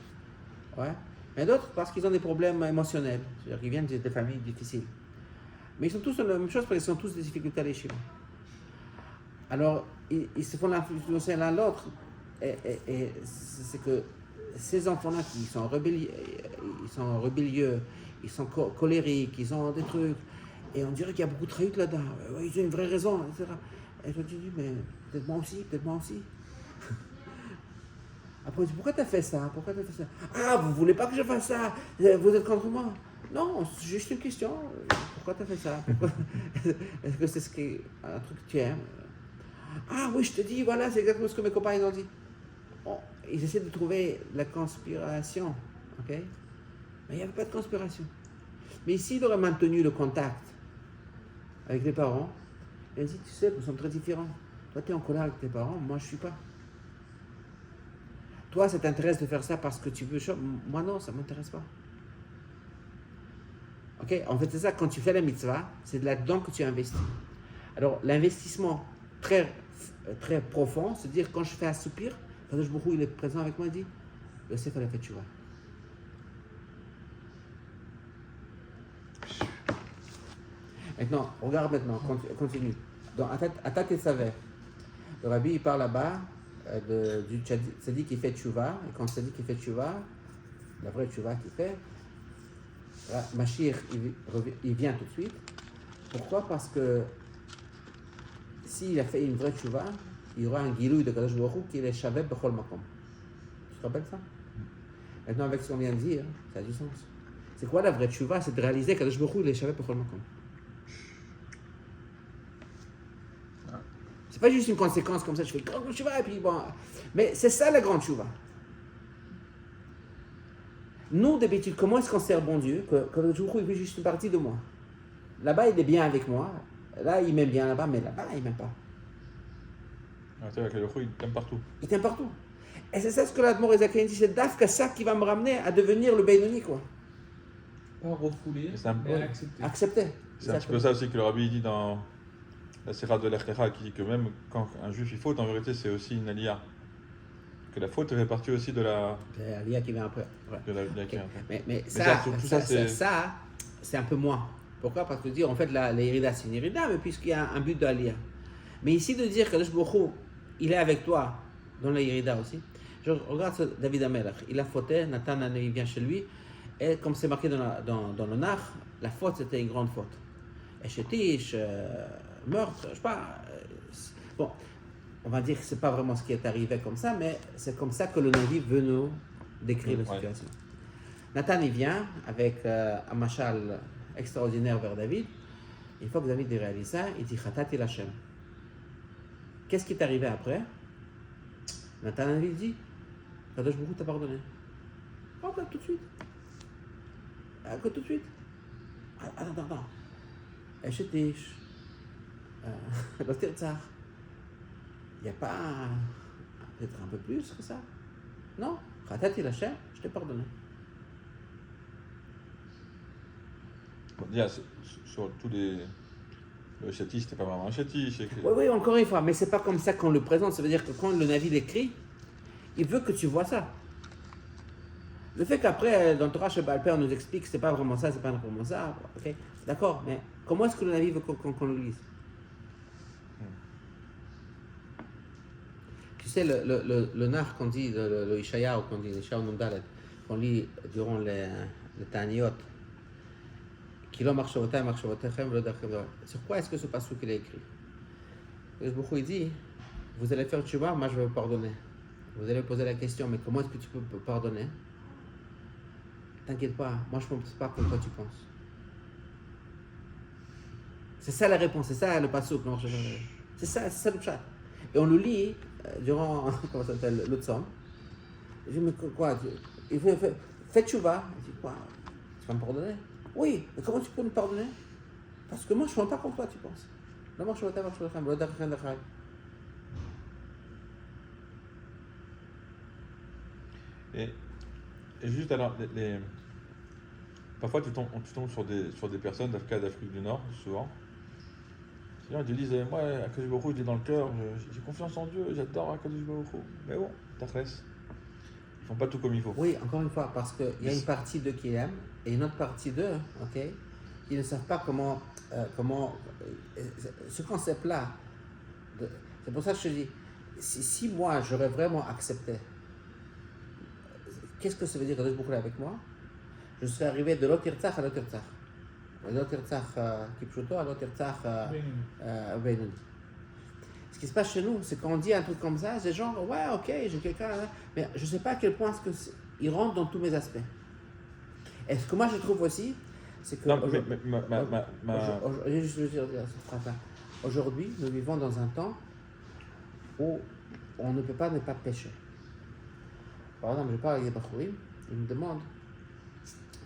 Ouais. Mais d'autres parce qu'ils ont des problèmes émotionnels. C'est-à-dire qu'ils viennent des familles difficiles. Mais ils sont tous la même chose parce qu'ils ont tous des difficultés à l'Yeshiva. Alors, ils se font influencer l'un l'autre. Et c'est que ces enfants-là qui sont rébellieux, ils sont colériques, ils ont des trucs, et on dirait qu'il y a beaucoup de trucs là-dedans. Ils ont une vraie raison, etc. Et je te dis, mais peut-être moi aussi. Après, pourquoi tu as fait ça? Ah, vous voulez pas que je fasse ça? Vous êtes contre moi? Non, c'est juste une question. Pourquoi tu as fait ça? Est-ce que c'est un truc que tu aimes? Ah oui, je te dis, voilà, c'est exactement ce que mes copains ils ont dit. Bon, ils essaient de trouver la conspiration, ok? Mais il n'y avait pas de conspiration. Mais ici, il aurait maintenu le contact avec les parents. Et il dit, tu sais, nous sommes très différents. Toi, tu es en colère avec tes parents, moi, je ne suis pas. Toi, ça t'intéresse de faire ça parce que tu veux. Moi, non, ça ne m'intéresse pas. Ok? En fait, c'est ça, quand tu fais la mitzvah, c'est là-dedans que tu investis. Alors, l'investissement très, très profond, c'est-à-dire quand je fais un soupir, Kadosh Baruch Hu, il est présent avec moi, il dit Yosef, elle a fait tchouva. Maintenant, regarde maintenant, continue. Dans Atat et Saver, le rabbi il parle là-bas du tzaddik qui fait tchouva, et quand le tzaddik qui fait tchouva, la vraie tchouva qu'il fait, Machir il vient tout de suite. Pourquoi? Parce que s'il a fait une vraie tchouva, il y aura un gilouï de Kadosh Baruch Hu qui est Shaveh Bechol Makom. Tu te rappelles ça? Maintenant, avec ce qu'on vient de dire, ça a du sens. C'est quoi la vraie tchouva? C'est de réaliser que Kadosh Baruch Hu il est Shaveh Bechol Makom. C'est pas juste une conséquence comme ça, je fais grande tchouva et puis bon. Mais c'est ça la grande tchouva. Nous, d'habitude, comment est-ce qu'on sert bon Dieu? Que le jour où il veut juste une partie de moi. Là-bas, il est bien avec moi. Là, il m'aime bien là-bas, mais là-bas, il m'aime pas. Avec le il t'aime partout. Il t'aime partout. Et c'est ça ce que l'Admor Ezaken dit, c'est Dafka ça qui va me ramener à devenir le Benoni, quoi. Pas refouler, mais accepter. Accepter. C'est un petit peu ça aussi que le rabbi dit dans la Sirah de l'Echlecha, qui dit que même quand un juif il faute, en vérité, c'est aussi une aliyah. Que la faute fait partie aussi de la. C'est l'aliyah qui vient après. Ouais. De la qui vient après. Mais ça, c'est un peu moins. Pourquoi? Parce que dire, en fait, la Yerida, c'est une Yerida, mais puisqu'il y a un but de l'aliyah. Mais ici, de dire que le Shbochou, il est avec toi dans la Yerida aussi. Je regarde David Amelach, il a fauté, Nathan il vient chez lui, et comme c'est marqué dans le Nach, la faute c'était une grande faute. Échetiche, meurtre, je sais pas. Bon, on va dire que c'est pas vraiment ce qui est arrivé comme ça, mais c'est comme ça que le Navi veut nous décrire la situation. Nathan il vient avec un machal extraordinaire vers David. Une fois que David réalise ça, il dit Khatati Lachem. Qu'est-ce qui est arrivé après? Nathan il dit Kadosh Baruch Hu t'a pardonné. Oh, tout de suite. Tout de suite. Attends. Échetiche. L'Otirtzar. Il n'y a pas peut-être un peu plus que ça? Non. Khatati Lachem, je t'ai pardonné. Déjà, sur tous les. Le chétiche, c'était pas vraiment un chétiche. Oui, encore une fois, mais c'est pas comme ça qu'on le présente. Ça veut dire que quand le Navi l'écrit, il veut que tu vois ça. Le fait qu'après, dans Torah Sheba'al Peh, on nous explique que c'est pas vraiment ça, c'est pas vraiment ça, ok, d'accord, mais comment est-ce que le Navi veut qu'on le lise? Tu sais, le nar qu'on dit, le Ishayahu, qu'on dit, l'Ishayahu Nundalet, qu'on lit durant les Ta'aniot, sur quoi est-ce que ce passage qu'il a écrit? Il dit, vous allez faire tchouva, moi je vais vous pardonner. Vous allez poser la question, mais comment est-ce que tu peux pardonner? T'inquiète pas, moi je ne pense pas comme toi tu penses. C'est ça la réponse, c'est ça le passage. C'est ça le chat. Et on le lit durant, comment ça s'appelle, le Tzom. Je dis, mais quoi? Il fait tchouva. Il dit, quoi? Tu vas me pardonner? Oui, mais comment tu peux me pardonner? Parce que moi, je ne suis pas comme toi, tu penses. Moi, je suis pas. Et juste alors, parfois tu tombes sur des personnes d'Afrique du Nord, souvent. Ils te disent, moi, Akadosh Baruch Hu, il est dans le cœur, j'ai confiance en Dieu, j'adore Akadosh Baruch Hu. Mais bon, t'achres. Ils font pas tout comme il faut. Oui, encore une fois, parce qu'il y a une partie d'eux qui aiment et une autre partie d'eux, ok, qui ne savent pas comment ce concept-là. C'est pour ça que je te dis, si moi j'aurais vraiment accepté, qu'est-ce que ça veut dire Kadosh Baruch Hu avec moi? Je serais arrivé de l'Otirtzach à l'Otirtzach. L'Otirtzach Kipchuto à l'Otirtzach Benoni. Ce qui se passe chez nous, c'est quand on dit un truc comme ça, c'est genre, ouais, ok, j'ai quelqu'un, mais je ne sais pas à quel point il rentre dans tous mes aspects. Et ce que moi je trouve aussi, c'est que. Non, je veux dire cette phrase-là. Aujourd'hui, nous vivons dans un temps où on ne peut pas ne pas pécher. Par exemple, je parle avec des Bachourim, ils me demandent,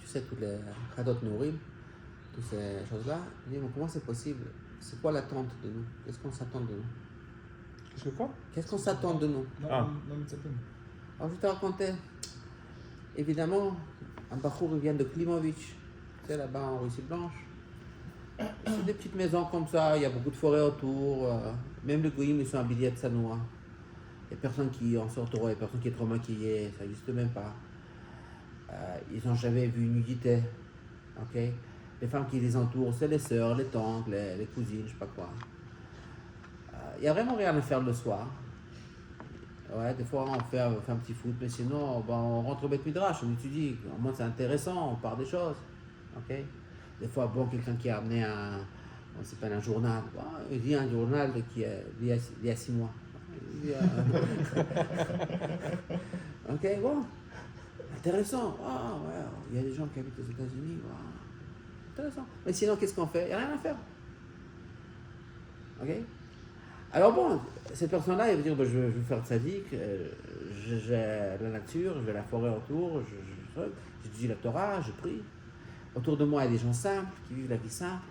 tu sais, toutes les Hadot Nourim, toutes ces choses-là, ils disent, mais comment c'est possible? C'est quoi l'attente de nous? Qu'est-ce qu'on s'attend de nous? Qu'est-ce que quoi? Qu'est-ce qu'on s'attend de nous? Alors je te racontais, évidemment, un Bachour il vient de Klimovitch, tu sais, là-bas en Russie blanche. C'est des petites maisons comme ça, il y a beaucoup de forêts autour. Même les goyim, ils sont habillés de sanoua. Il n'y a personne qui en sort trop, il n'y a personne qui est trop maquillé, ça n'existe même pas. Ils n'ont jamais vu une nudité. Ok? Les femmes qui les entourent, c'est les sœurs, les tantes, les cousines, je sais pas quoi. Il n'y a vraiment rien à faire le soir. Ouais, des fois on fait un petit foot, mais sinon on rentre au Beth Midrash, on étudie. Au moins c'est intéressant, on parle des choses. Ok? Des fois, bon, quelqu'un qui a amené on s'appelle un journal. Bon, il dit un journal d'il y a 6 mois. Ok, bon. Intéressant. Wow, ouais, il y a des gens qui habitent aux États-Unis. Wow. Intéressant. Mais sinon, qu'est-ce qu'on fait? Il n'y a rien à faire. Ok? Alors bon, cette personne-là, elle veut dire, ben, je veux faire tzaddik, j'ai la nature, j'ai la forêt autour, j'étudie la Torah, je prie. Autour de moi, il y a des gens simples, qui vivent la vie simple.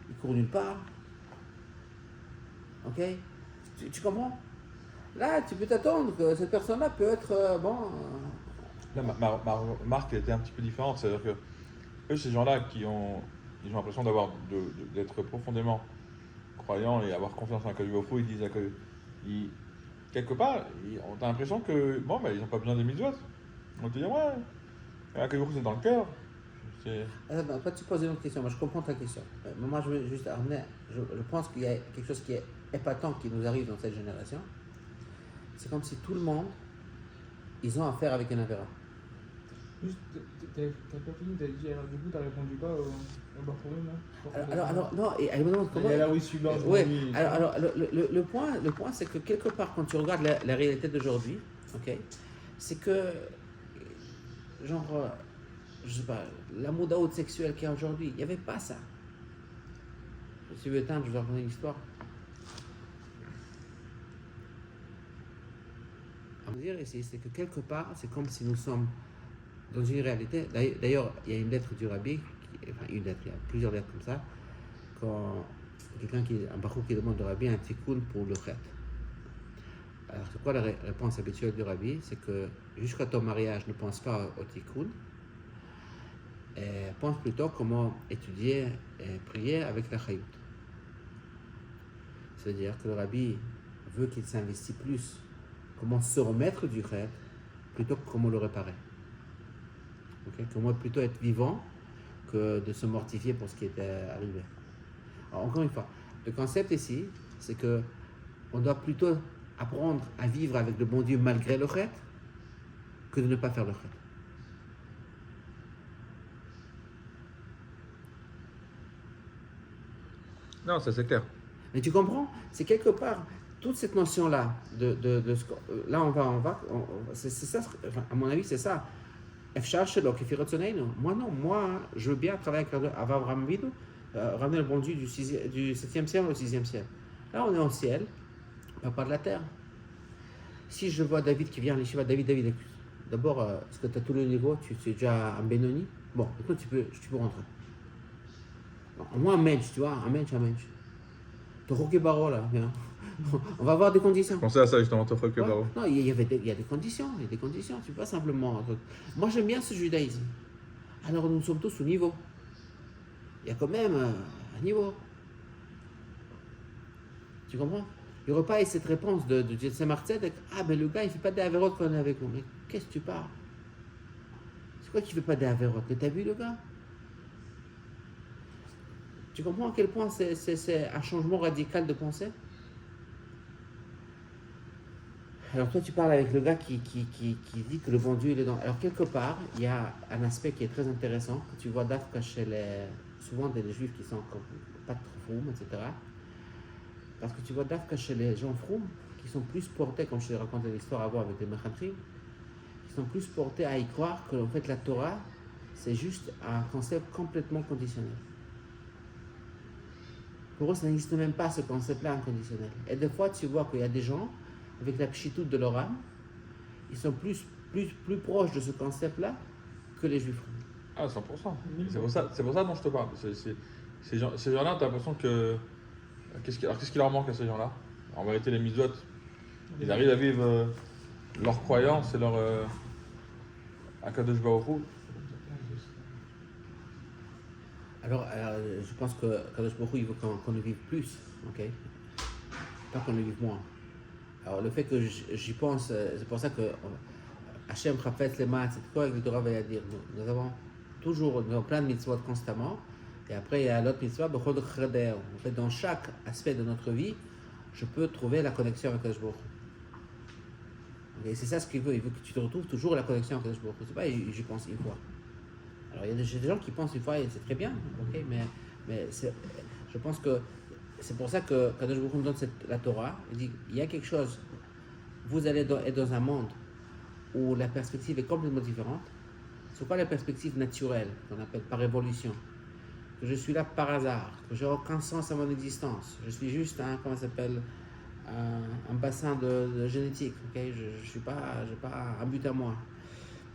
Ils courent nulle part. Ok? Tu comprends? Là, tu peux t'attendre que cette personne-là peut être, Là, ma remarque était un petit peu différente. C'est-à-dire que eux, ces gens-là ils ont l'impression d'être profondément croyants et avoir confiance en Akadosh Baruch Hu, ils disent quelque part, on a l'impression que bon, ils n'ont pas besoin des mitzvot. On te dit, ouais, Akadosh Baruch Hu, c'est dans le cœur. Toi, tu poses une autre question. Moi, je comprends ta question. Mais moi, je veux juste amener. Je pense qu'il y a quelque chose qui est épatant qui nous arrive dans cette génération. C'est comme si tout le monde, ils ont affaire avec un avéra. Juste, t'as pas fini, t'as dit, alors du coup, t'as répondu pas au Bachourim là? Alors, non, et elle me demande comment. Il y a la Russie blanche. Ouais, alors le point, c'est que quelque part, quand tu regardes la réalité d'aujourd'hui, ok, c'est que, genre, je sais pas, la mode haute sexuelle qu'il y a aujourd'hui, il n'y avait pas ça. Si tu veux éteindre, je vais raconter une histoire. À me dire ici, c'est que quelque part, c'est comme si nous sommes dans une réalité. D'ailleurs, il y a une lettre du Rabbi, une lettre, il y a plusieurs lettres comme ça, quand un Bachour qui demande au Rabbi un tikkun pour le chet. Alors, c'est quoi la réponse habituelle du Rabbi? C'est que jusqu'à ton mariage, ne pense pas au tikkun, et pense plutôt comment étudier et prier avec la chayut. C'est-à-dire que le Rabbi veut qu'il s'investisse plus comment se remettre du chet plutôt que comment le réparer. Okay? Comment plutôt être vivant que de se mortifier pour ce qui était arrivé. Alors, encore une fois, le concept ici, c'est que on doit plutôt apprendre à vivre avec le bon Dieu malgré le chet que de ne pas faire le chet. Non, ça c'est clair. Mais tu comprends? C'est quelque part toute cette notion-là de ce là c'est ça, enfin, à mon avis, c'est ça. Moi non, je veux bien travailler avec Avraham Avinu, ramener le bon Dieu du 7e ciel au 6e ciel. Là, on est au ciel, on pas de la terre. Si je vois David qui vient à l'Yeshiva, David, écoute. D'abord, est-ce que tu as tous les niveaux? Tu es déjà un Benoni? Bon, écoute, tu peux rentrer. Bon, au moins un mensch, tu vois, un mensch. Ton Baro, là, viens. On va avoir des conditions. Je pensais à ça justement, Tofok Ouais. Baro. Non, il y a des conditions, tu peux pas simplement. Moi, j'aime bien ce judaïsme. Alors, nous sommes tous au niveau. Il y a quand même un niveau. Tu comprends? Il n'y aurait pas cette réponse de Tzemach Tzedek. Ah, ben le gars, il ne fait pas des avérotes quand on est avec nous. Mais qu'est-ce que tu parles? C'est quoi qui ne fait pas des avérotes? Mais t'as vu le gars? Tu comprends à quel point c'est un changement radical de pensée? Alors toi tu parles avec le gars qui dit que le bon Dieu il est dans... Alors quelque part, il y a un aspect qui est très intéressant, que tu vois d'Afka chez souvent des juifs qui sont encore pas trop froum, etc. Parce que tu vois d'Afka chez les gens froum, qui sont plus portés, comme je te racontais l'histoire avant avec les Mechatrim, qui sont plus portés à y croire que en fait la Torah, c'est juste un concept complètement conditionnel. Pour eux, ça n'existe même pas ce concept-là inconditionnel. Et des fois, tu vois qu'il y a des gens, avec la pchitoute de leur âme, ils sont plus proches de ce concept-là que les juifs. Ah, 100%. C'est pour ça dont je te parle. Ces gens-là, tu as l'impression que. Qu'est-ce qui leur manque à ces gens-là? En vérité, les mitzvot, ils arrivent à vivre leur croyance et leur Akadosh Baruch Hu. Alors, je pense que Kadosh Baruch Hu, il veut qu'on le vive plus, ok? Pas qu'on le vive moins. Alors, le fait que j'y pense, c'est pour ça que Hachem Chafetz Lema, c'est quoi que le Torah va dire? Nous avons toujours plein de mitzvot constamment, et après il y a l'autre mitzvah, Bechol Chedel. En fait, dans chaque aspect de notre vie, je peux trouver la connexion avec Kadosh Baruch Hu. Et c'est ça ce qu'il veut que tu te retrouves toujours la connexion avec Kadosh Baruch Hu. C'est pas j'y pense une fois. Alors il y a des gens qui pensent une fois et c'est très bien, ok, mais je pense que c'est pour ça que Kadosh Baruch Hu nous donne la Torah. Il dit il y a quelque chose, vous allez être dans un monde où la perspective est complètement différente. C'est quoi la perspective naturelle qu'on appelle par évolution? Que je suis là par hasard, que j'ai aucun sens à mon existence. Je suis juste comment ça s'appelle, un bassin de génétique, ok? Je n'ai pas un but à moi.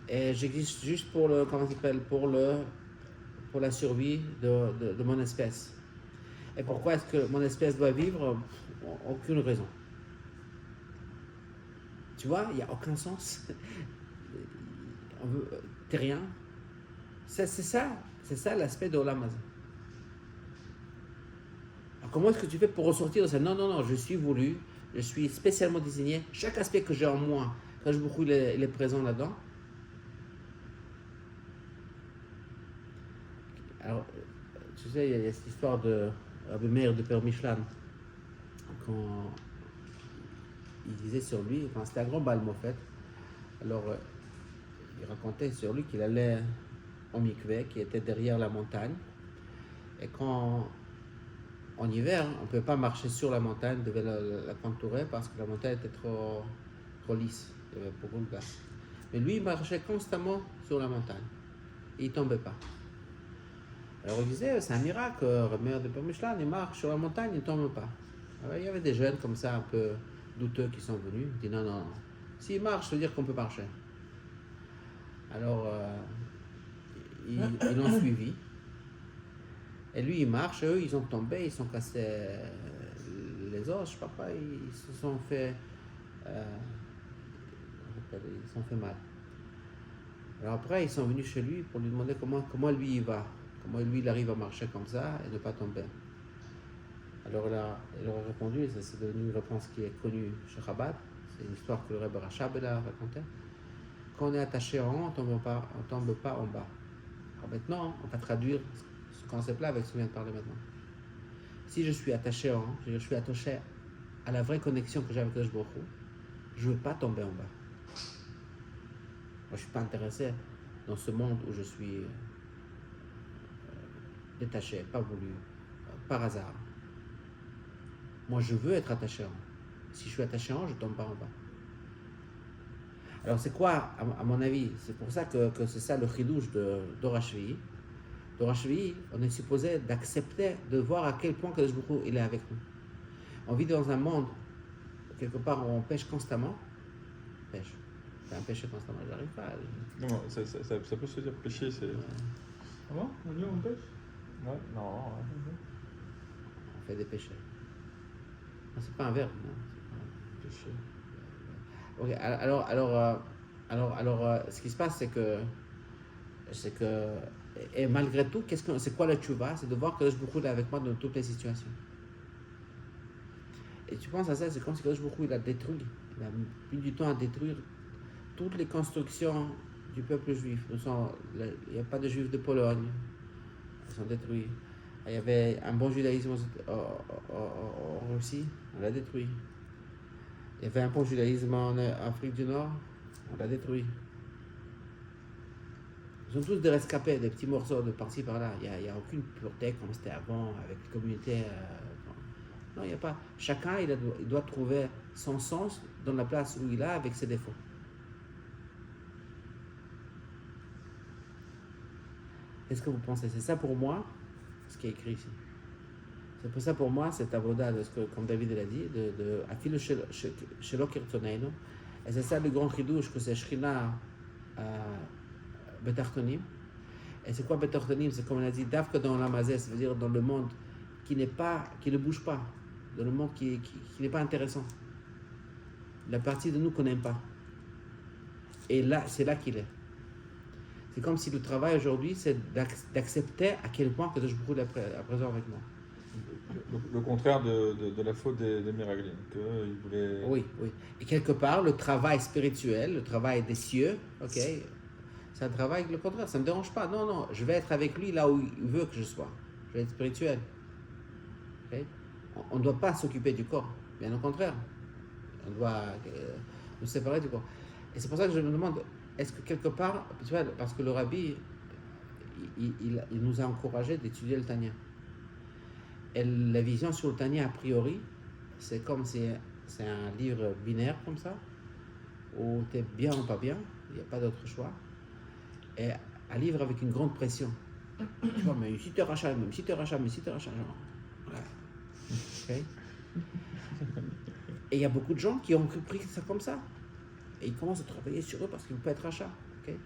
Et j'existe juste pour le, comment ça s'appelle, pour la survie de mon espèce. Et pourquoi est-ce que mon espèce doit vivre? Aucune raison. Tu vois, il n'y a aucun sens. T'es rien. C'est ça l'aspect de Olam Hazé. Alors comment est-ce que tu fais pour ressortir de ça? Non, je suis voulu, je suis spécialement désigné. Chaque aspect que j'ai en moi, quand je beaucoup il est présent là-dedans. Alors, tu sais, il y a cette histoire de Rabbi Meir de Père Michelin, quand il disait sur lui, enfin, c'était un grand balme en fait. Alors, il racontait sur lui qu'il allait au mikvé, qui était derrière la montagne. Et quand, en hiver, on ne pouvait pas marcher sur la montagne, on devait la contourer parce que la montagne était trop lisse, il y avait beaucoup de glace. Mais lui, il marchait constamment sur la montagne. Et il ne tombait pas. Alors il disait, c'est un miracle, Rabbi de Père Michelin, il marche sur la montagne, il ne tombe pas. Alors, il y avait des jeunes comme ça, un peu douteux, qui sont venus. Ils disent, non. S'il marche, ça veut dire qu'on peut marcher. Alors, ils l'ont suivi. Et lui, il marche, eux, ils ont tombé, ils sont cassés les os, je sais pas quoi, ils se sont fait... ils se sont fait mal. Alors après, ils sont venus chez lui pour lui demander comment lui il va. Comment lui il arrive à marcher comme ça et ne pas tomber. Alors là, il leur a répondu, et ça c'est devenu une réponse qui est connue chez Chabad. C'est une histoire que le Rebbe Rachab a racontée. Quand on est attaché en haut, on ne tombe pas en bas. Alors maintenant, on va traduire ce concept-là avec ce qu'on vient de parler maintenant. Si je suis attaché en haut, je suis attaché à la vraie connexion que j'ai avec Kadosh Baruch Hu, je ne veux pas tomber en bas. Moi, je ne suis pas intéressé dans ce monde où je suis détaché, pas voulu, par hasard. Moi, je veux être attaché en haut. Si je suis attaché en haut, je ne tombe pas en bas. Alors, c'est quoi, à mon avis? C'est pour ça que c'est ça le chidouche d'Or HaShvi'i. D'Or HaShvi'i, on est supposé d'accepter, de voir à quel point Kadosh Baruch Hu, il est avec nous. On vit dans un monde, quelque part, où on pêche constamment. Pêche. C'est un péché constamment, j'arrive pas à... Non, ça peut se dire péché, c'est... Ah bon? On dit on pêche? Ouais, non. On fait des péchés. Non, c'est pas un verbe, non. C'est pas un péché. Ok, alors, ce qui se passe, c'est que, et malgré tout, c'est quoi la tchouva? C'est de voir que Kadosh Baruch Hu est avec moi dans toutes les situations. Et tu penses à ça, c'est comme si Kadosh Baruch Hu, il a détruit, il a mis du temps à détruire toutes les constructions du peuple juif. Il n'y a pas de juifs de Pologne, ils sont détruits. Il y avait un bon judaïsme en Russie, on l'a détruit. Il y avait un bon judaïsme en Afrique du Nord, on l'a détruit. Ils sont tous des rescapés, des petits morceaux de par-ci par-là. Il n'y a aucune pureté comme c'était avant, avec les communautés. Non, il n'y a pas. Chacun, il doit trouver son sens dans la place où il est avec ses défauts. Qu'est-ce que vous pensez? C'est ça pour moi, ce qui est écrit ici. C'est pour ça pour moi, cette avoda, comme David l'a dit, de Afilu Shelo Kirtoneinu. Et c'est ça le grand chidouche, que c'est Shechina Betartonim. Et c'est quoi Betartonim? C'est comme on a dit, Davka dans l'Amazé, ça veut dire dans le monde qui ne bouge pas, dans le monde qui n'est pas intéressant. La partie de nous qu'on n'aime pas. Et là, c'est là qu'il est. C'est comme si le travail aujourd'hui, c'est d'accepter à quel point que je brûle à présent avec moi. Le contraire de la faute des Méraglim, qu'ils voulaient... Oui, oui. Et quelque part, le travail spirituel, le travail des cieux, ok, c'est un travail le contraire, ça ne me dérange pas. Non, non, je vais être avec lui là où il veut que je sois. Je vais être spirituel. Okay? On ne doit pas s'occuper du corps, bien au contraire. On doit nous séparer du corps. Et c'est pour ça que je me demande, est-ce que quelque part, tu vois, parce que le rabbi, il nous a encouragé d'étudier le Tanya. Et la vision sur le Tanya, a priori, c'est comme si c'est un livre binaire comme ça, où tu es bien ou pas bien, il n'y a pas d'autre choix. Et un livre avec une grande pression. Tu vois, mais si tu es rachat, même si tu es rachat, mais si tu es rachat, genre. Voilà. Okay? Et il y a beaucoup de gens qui ont pris ça comme ça. Et ils commencent à travailler sur eux parce qu'ils ne peuvent pas être rachats. Okay?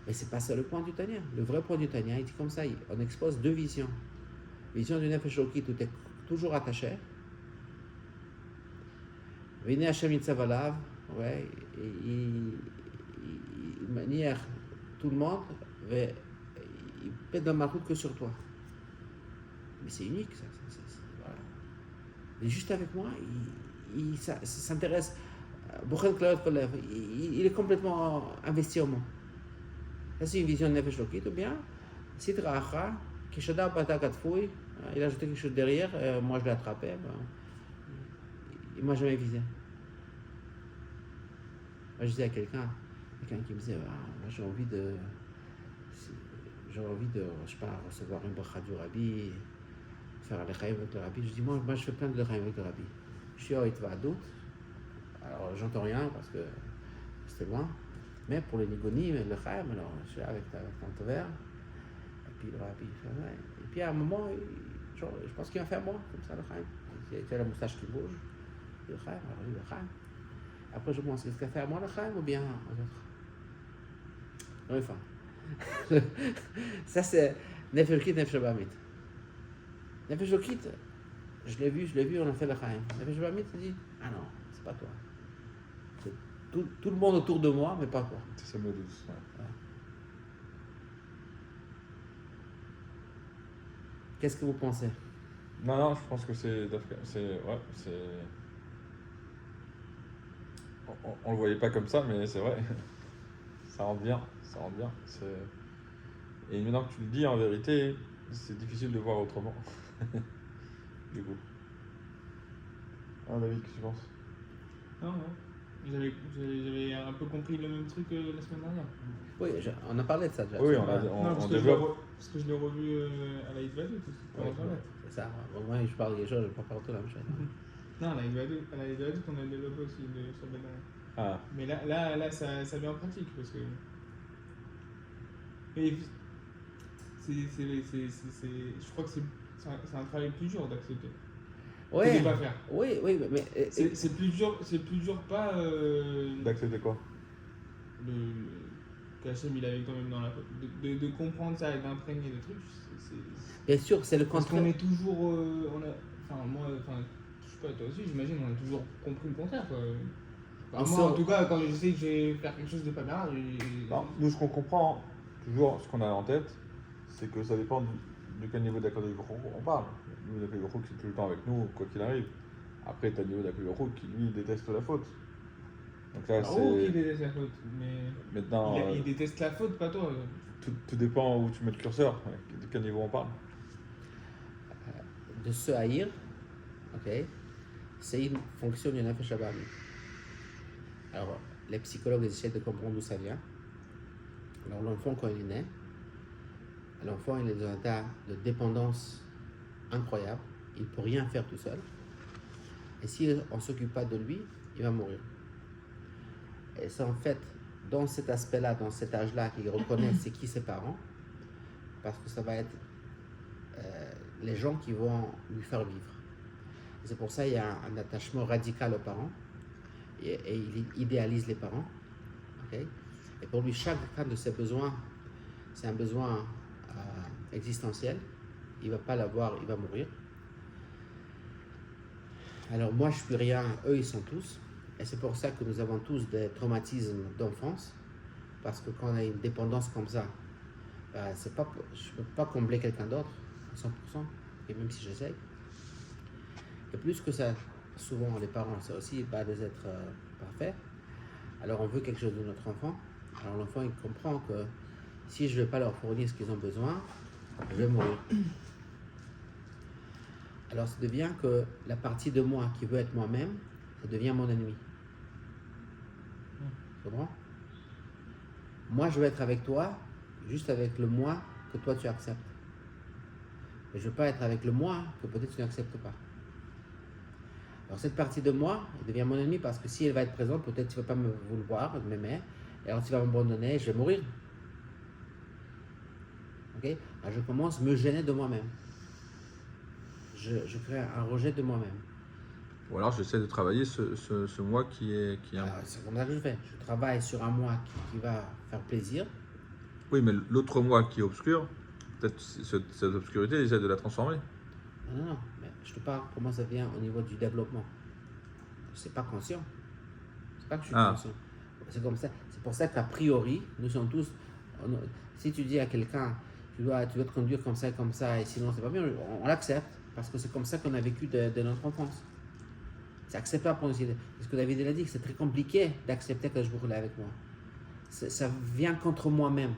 Mais c'est pas ça le point du Tanya. Le vrai point du Tanya, il dit comme ça, on expose deux visions. Vision du Nefesh Elokit où tu es toujours attaché. Vene Hashem Yitzavalav, ouais, il manière tout le monde, il pète dans ma route que sur toi. Mais c'est unique, ça. Voilà. Il est juste avec moi, il s'intéresse. Il est complètement investi au monde. Ça, c'est une vision de Nefesh Elokit, ou bien, Sitra Acha, Kishada Bata Katfoui, il a ajouté quelque chose derrière, moi je l'ai attrapé, il ne m'a jamais visé. Moi, je disais à quelqu'un qui me disait, moi j'ai envie de, je sais pas, recevoir une bracha du rabbi, faire l'echaim avec le rabbi. Je dis, moi je fais plein de l'echaim avec le rabbi. Je suis il va doute. Alors j'entends rien parce que c'était loin. Mais pour les nigonim et l'echaim, alors je suis là avec ton verre. Et puis le rabbi fait, ouais. Et puis à un moment, je pense qu'il va faire moi, comme ça, l'echaim. Il a la moustache qui bouge. L'echaim, alors je dis l'echaim. Après, je pense, est-ce qu'il va faire moi l'echaim ou bien aux autres? Enfin. Ça, c'est Nefesh Elokit, Nefesh Abamit. Nefesh Elokit, je l'ai vu, on a fait l'echaim. Nefesh Abamit, il dit, ah non, c'est pas toi. C'est tout le monde autour de moi, mais pas toi. C'est ça, douce. Ouais. Ouais. Qu'est-ce que vous pensez? Non, je pense que c'est... On le voyait pas comme ça, mais c'est vrai. Ça rentre bien. Et maintenant que tu le dis, en vérité, c'est difficile de voir autrement. Du coup. Ah, David, qu'est-ce que tu penses? Non. J'avais un peu compris le même truc la semaine dernière. Oui, on a parlé de ça déjà. Oui, parce on que développe. parce que je l'ai revu à la Hidvadut. C'est ça. Moi, je parle des choses, je ne parle pas tout la même chose. Non, à la Hidvadut, on a développé aussi sur Ben. Ah. Mais là ça vient en pratique parce que. Et je crois que c'est un travail plus dur d'accepter. Oui, Que de pas faire. oui, mais C'est plus dur pas. D'accepter quoi? Qu'Hachem il avait quand même dans la faute. De comprendre ça et d'imprégner des trucs, bien sûr, c'est le parce contraire. qu'on est toujours. Je sais pas, toi aussi, j'imagine, on a toujours compris le contraire, quoi. Enfin, moi, en tout cas, quand je sais que je vais faire quelque chose de pas bien, Non, nous, ce qu'on comprend, toujours ce qu'on a en tête, c'est que ça dépend de quel niveau d'Akadosh Baruch Hu on parle. Nous, l'Akadosh Baruch Hu, c'est tout le temps avec nous, quoi qu'il arrive. Après, tu as le niveau d'Akadosh Baruch Hu qui, lui, déteste la faute. Donc là, c'est... il déteste la faute, mais maintenant, il déteste la faute, pas toi. Tout dépend où tu mets le curseur, de quel niveau on parle. De se haïr, ok, c'est une fonction du Nefesh Abamit. Alors, les psychologues essaient de comprendre d'où ça vient. Alors, l'enfant, quand il est né, l'enfant il est dans un état de dépendance incroyable. Il ne peut rien faire tout seul. Et si on ne s'occupe pas de lui, il va mourir. Et c'est en fait dans cet aspect-là, dans cet âge-là, qu'il reconnaît c'est qui ses parents, parce que ça va être les gens qui vont lui faire vivre. Et c'est pour ça qu'il y a un attachement radical aux parents, et il idéalise les parents. Okay? Et pour lui, chacun de ses besoins, c'est un besoin existentiel. Il ne va pas l'avoir, il va mourir. Alors moi, je ne suis rien, eux, ils sont tous. Et c'est pour ça que nous avons tous des traumatismes d'enfance. Parce que quand on a une dépendance comme ça, je ne peux pas combler quelqu'un d'autre à 100%, et même si j'essaye. Et plus que ça, souvent les parents, c'est aussi pas des êtres parfaits. Alors on veut quelque chose de notre enfant. Alors l'enfant il comprend que si je ne vais pas leur fournir ce qu'ils ont besoin, je vais mourir. Alors ça devient que la partie de moi qui veut être moi-même, ça devient mon ennemi. Tu comprends? Moi je veux être avec toi, juste avec le moi que toi tu acceptes. Mais je ne veux pas être avec le moi que peut-être tu n'acceptes pas. Alors cette partie de moi, elle devient mon ennemi parce que si elle va être présente, peut-être tu ne vas pas me vouloir, m'aimer, et alors tu vas m'abandonner et je vais mourir. Okay? Alors je commence à me gêner de moi-même. Je crée un rejet de moi-même. Ou alors j'essaie de travailler ce moi qui est C'est comme ça que je fais. Je travaille sur un moi qui va faire plaisir. Oui, mais l'autre moi qui est obscur, peut-être cette obscurité, j'essaie de la transformer. Non, mais je te parle comment ça vient au niveau du développement. C'est pas conscient. C'est pas que je suis conscient. C'est comme ça. C'est pour ça qu'a priori, nous sommes tous. Si tu dis à quelqu'un, tu dois te conduire comme ça, et sinon c'est pas bien, on l'accepte parce que c'est comme ça qu'on a vécu de notre enfance. C'est acceptable pour nous. Parce que David a dit que c'est très compliqué d'accepter que je brûle avec moi. Ça vient contre moi-même.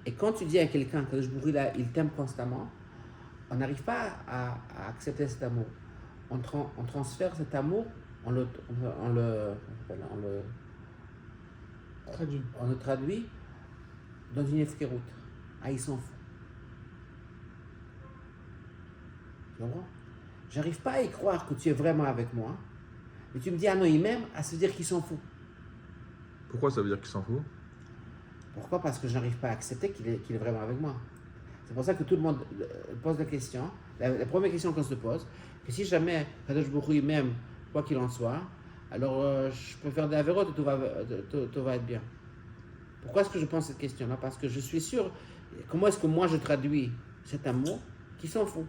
Et quand tu dis à quelqu'un que je brûle là, il t'aime constamment, on n'arrive pas à accepter cet amour. On transfère cet amour, on le traduit dans une efkerout. Ah, il s'en fout. Tu comprends? J'arrive pas à y croire que tu es vraiment avec moi. Mais tu me dis, ah non, il m'aime, à se dire qu'il s'en fout. Pourquoi ça veut dire qu'il s'en fout? Pourquoi? Parce que je n'arrive pas à accepter qu'il est vraiment avec moi. C'est pour ça que tout le monde pose la question. La première question qu'on se pose, que si jamais Kadosh Baruch Hu m'aime, quoi qu'il en soit, alors je peux faire des avérotes et tout va être bien. Pourquoi est-ce que je pense cette question-là? Parce que je suis sûr, comment est-ce que moi je traduis cet amour qui s'en fout?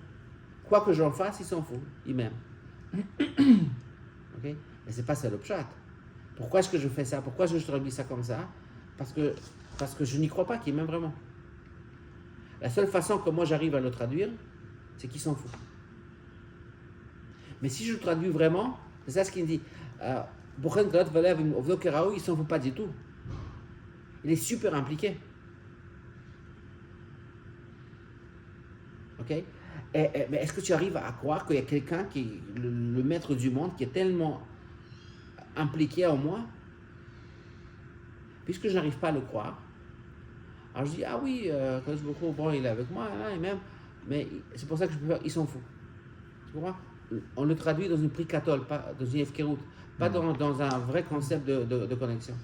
Quoi que j'en fasse, il s'en fout, il m'aime. Okay? Mais c'est pas ça le pshat. Pourquoi est-ce que je fais ça? Pourquoi est-ce que je traduis ça comme ça? Parce que je n'y crois pas qu'il m'aime vraiment. La seule façon que moi j'arrive à le traduire, c'est qu'il s'en fout. Mais si je le traduis vraiment, c'est ça ce qu'il dit. Il s'en fout pas du tout. Il est super impliqué. Ok? Mais est-ce que tu arrives à croire qu'il y a quelqu'un qui est le maître du monde, qui est tellement impliqué en moi, puisque je n'arrive pas à le croire? Alors je dis, ah oui, bon, il est avec moi, là, et même, mais c'est pour ça que je peux faire, il s'en fout. Tu comprends? On le traduit dans une prikatol, pas dans une efkerout, pas dans un vrai concept de connexion.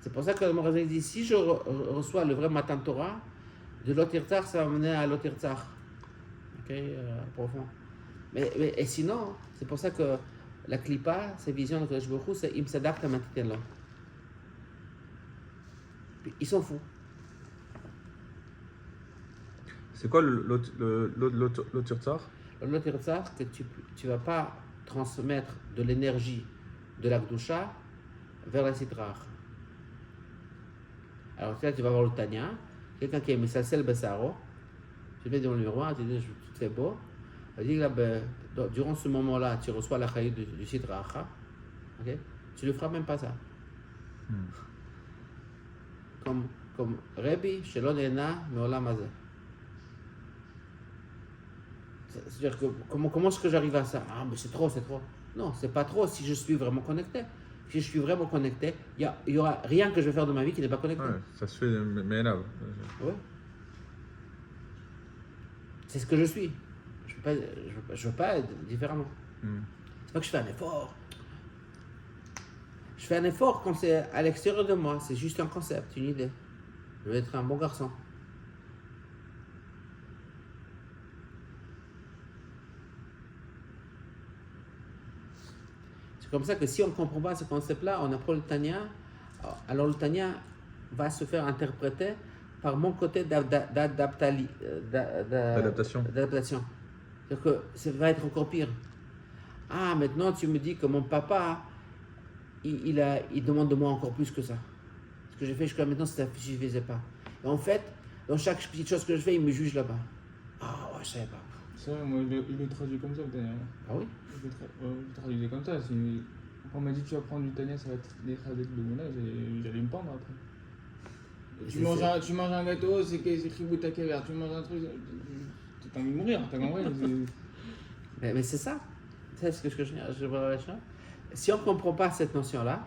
C'est pour ça que le Morazé dit, si je reçois le vrai Matan Torah, de l'Otirtzach, ça va mener à l'Otirtzach. Ok, profond. Et sinon, c'est pour ça que la Klippa, ces visions de Kadosh Baruch Hu, c'est Im Sadak Tamatiten Lo. Ils s'en foutent. C'est quoi l'Otirtzach? L'Otirtzach, que tu ne vas pas transmettre de l'énergie de la Gdusha vers la Sitrach. Alors là, tu vas voir le Tanya, quelqu'un qui est Missalsel Bessaro, tu mets devant le miroir, tu dis, tu te fais beau. Il dit, là, durant ce moment-là, tu reçois la Chayut du Sitrach. Okay? Tu ne feras même pas ça. Comme Rebbe, Shelon Ena, Meolam Hazeh. C'est-à-dire que comment est-ce que j'arrive à ça? Ah, mais c'est trop. Non, c'est pas trop si je suis vraiment connecté. Si je suis vraiment connecté, il y aura rien que je vais faire de ma vie qui n'est pas connecté. Ouais, ça se fait, mais là. Ouais. C'est ce que je suis. Je veux pas être différemment. C'est pas que je fais un effort. Je fais un effort quand c'est à l'extérieur de moi. C'est juste un concept, une idée. Je veux être un bon garçon. C'est comme ça que si on ne comprend pas ce concept-là, on apprend le Tanya, alors le Tanya va se faire interpréter par mon côté d'adaptation. C'est-à-dire que ça va être encore pire. Ah, maintenant tu me dis que mon papa, il demande de moi encore plus que ça. Ce que j'ai fait jusqu'à maintenant, ça ne suffisait pas. Et en fait, dans chaque petite chose que je fais, il me juge là-bas. Ah ouais, je savais pas. C'est vrai, moi il le traduit comme ça, le Tania. Ah oui? Je le traduisais comme ça. Quand on m'a dit tu vas prendre du Tania, ça va être des phrases de Mouna, j'allais me pendre après. Tu manges un gâteau, c'est écrit Boutaka vert. Tu manges un truc, t'as envie de mourir, t'as compris? Mais c'est ça. C'est ce que je veux dire. Si on ne comprend pas cette notion-là,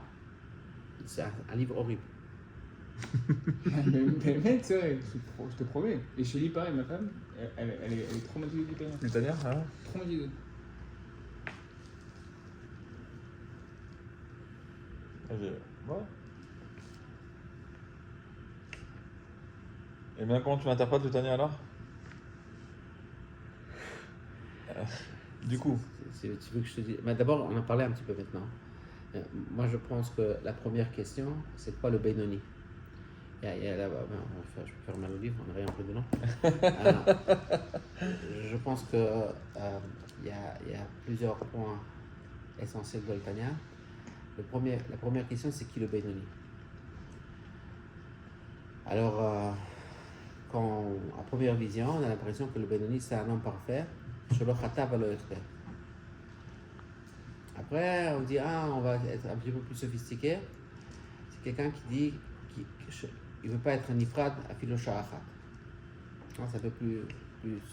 c'est un livre horrible. mais mec, c'est vrai, je te promets. Et chez lui, pareil, ma femme, elle est traumatisée du Tania. Le Tania, hein? Traumatisée. Ouais. Et bien, comment tu l'interprètes le Tania alors? Du coup, Tu veux que je te dise. Mais d'abord, on en parlait un petit peu maintenant. Moi, je pense que la première question, c'est quoi le Benoni? Il y a là-bas, je peux fermer le livre, on est un peu dedans. Je pense que il y a plusieurs points essentiels de l'Tania. La première question, c'est qui le Benoni? Alors, à première vision, on a l'impression que le Benoni, c'est un homme parfait. Après, on dit, on va être un petit peu plus sophistiqué. C'est quelqu'un qui dit qu'il ne veut pas être un ifrad à philosha'achat. C'est un peu plus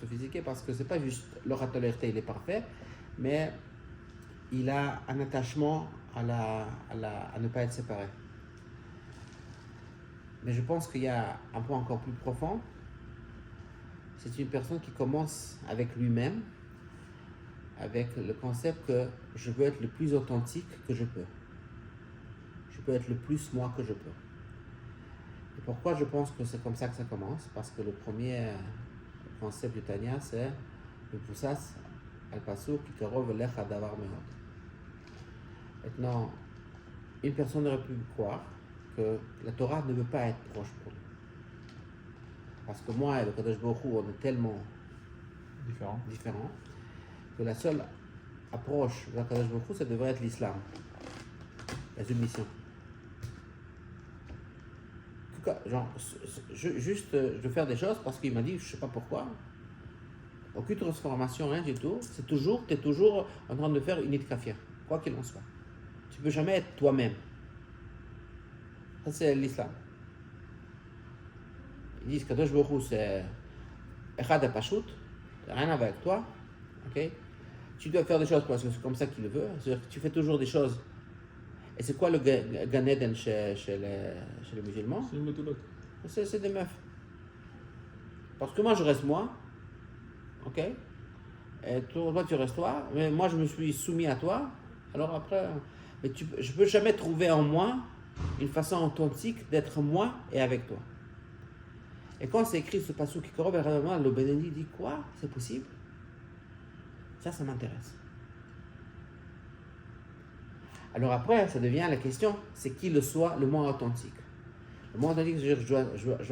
sophistiqué parce que ce n'est pas juste l'oratolérité, il est parfait, mais il a un attachement à ne pas être séparé. Mais je pense qu'il y a un point encore plus profond. C'est une personne qui commence avec lui-même, avec le concept que je veux être le plus authentique que je peux. Je peux être le plus moi que je peux. Et pourquoi je pense que c'est comme ça que ça commence? Parce que le premier concept du Tania, c'est le poussas al-pasuk qui karov lecha davar meod. Maintenant, une personne aurait pu croire que la Torah ne veut pas être proche pour nous. Parce que moi et le Kadosh Baruch Hu, on est tellement différents que la seule approche de la Kadosh Baruch Hu, ça devrait être l'islam, la submission. En tout cas, genre, je veux faire des choses parce qu'il m'a dit, je ne sais pas pourquoi, aucune transformation, rien du tout, tu es toujours en train de faire une itkafia, quoi qu'il en soit. Tu ne peux jamais être toi-même. Ça, c'est l'islam. Ils disent que Kadosh Baruch Hu, c'est Echad HaPashut, rien à voir avec toi. Okay? Tu dois faire des choses parce que c'est comme ça qu'il le veut. C'est-à-dire que tu fais toujours des choses. Et c'est quoi le Gan Eden chez les musulmans? C'est une méthode. C'est des meufs. Parce que moi, je reste moi. Ok? Et toi, tu restes toi. Mais moi, je me suis soumis à toi. Alors après, mais je ne peux jamais trouver en moi une façon authentique d'être moi et avec toi. Et quand c'est écrit ce passage qui corrobore vraiment, le Benoni dit quoi? C'est possible? Ça m'intéresse. Alors après, ça devient la question, c'est qui le moi authentique? Le moi authentique, je dois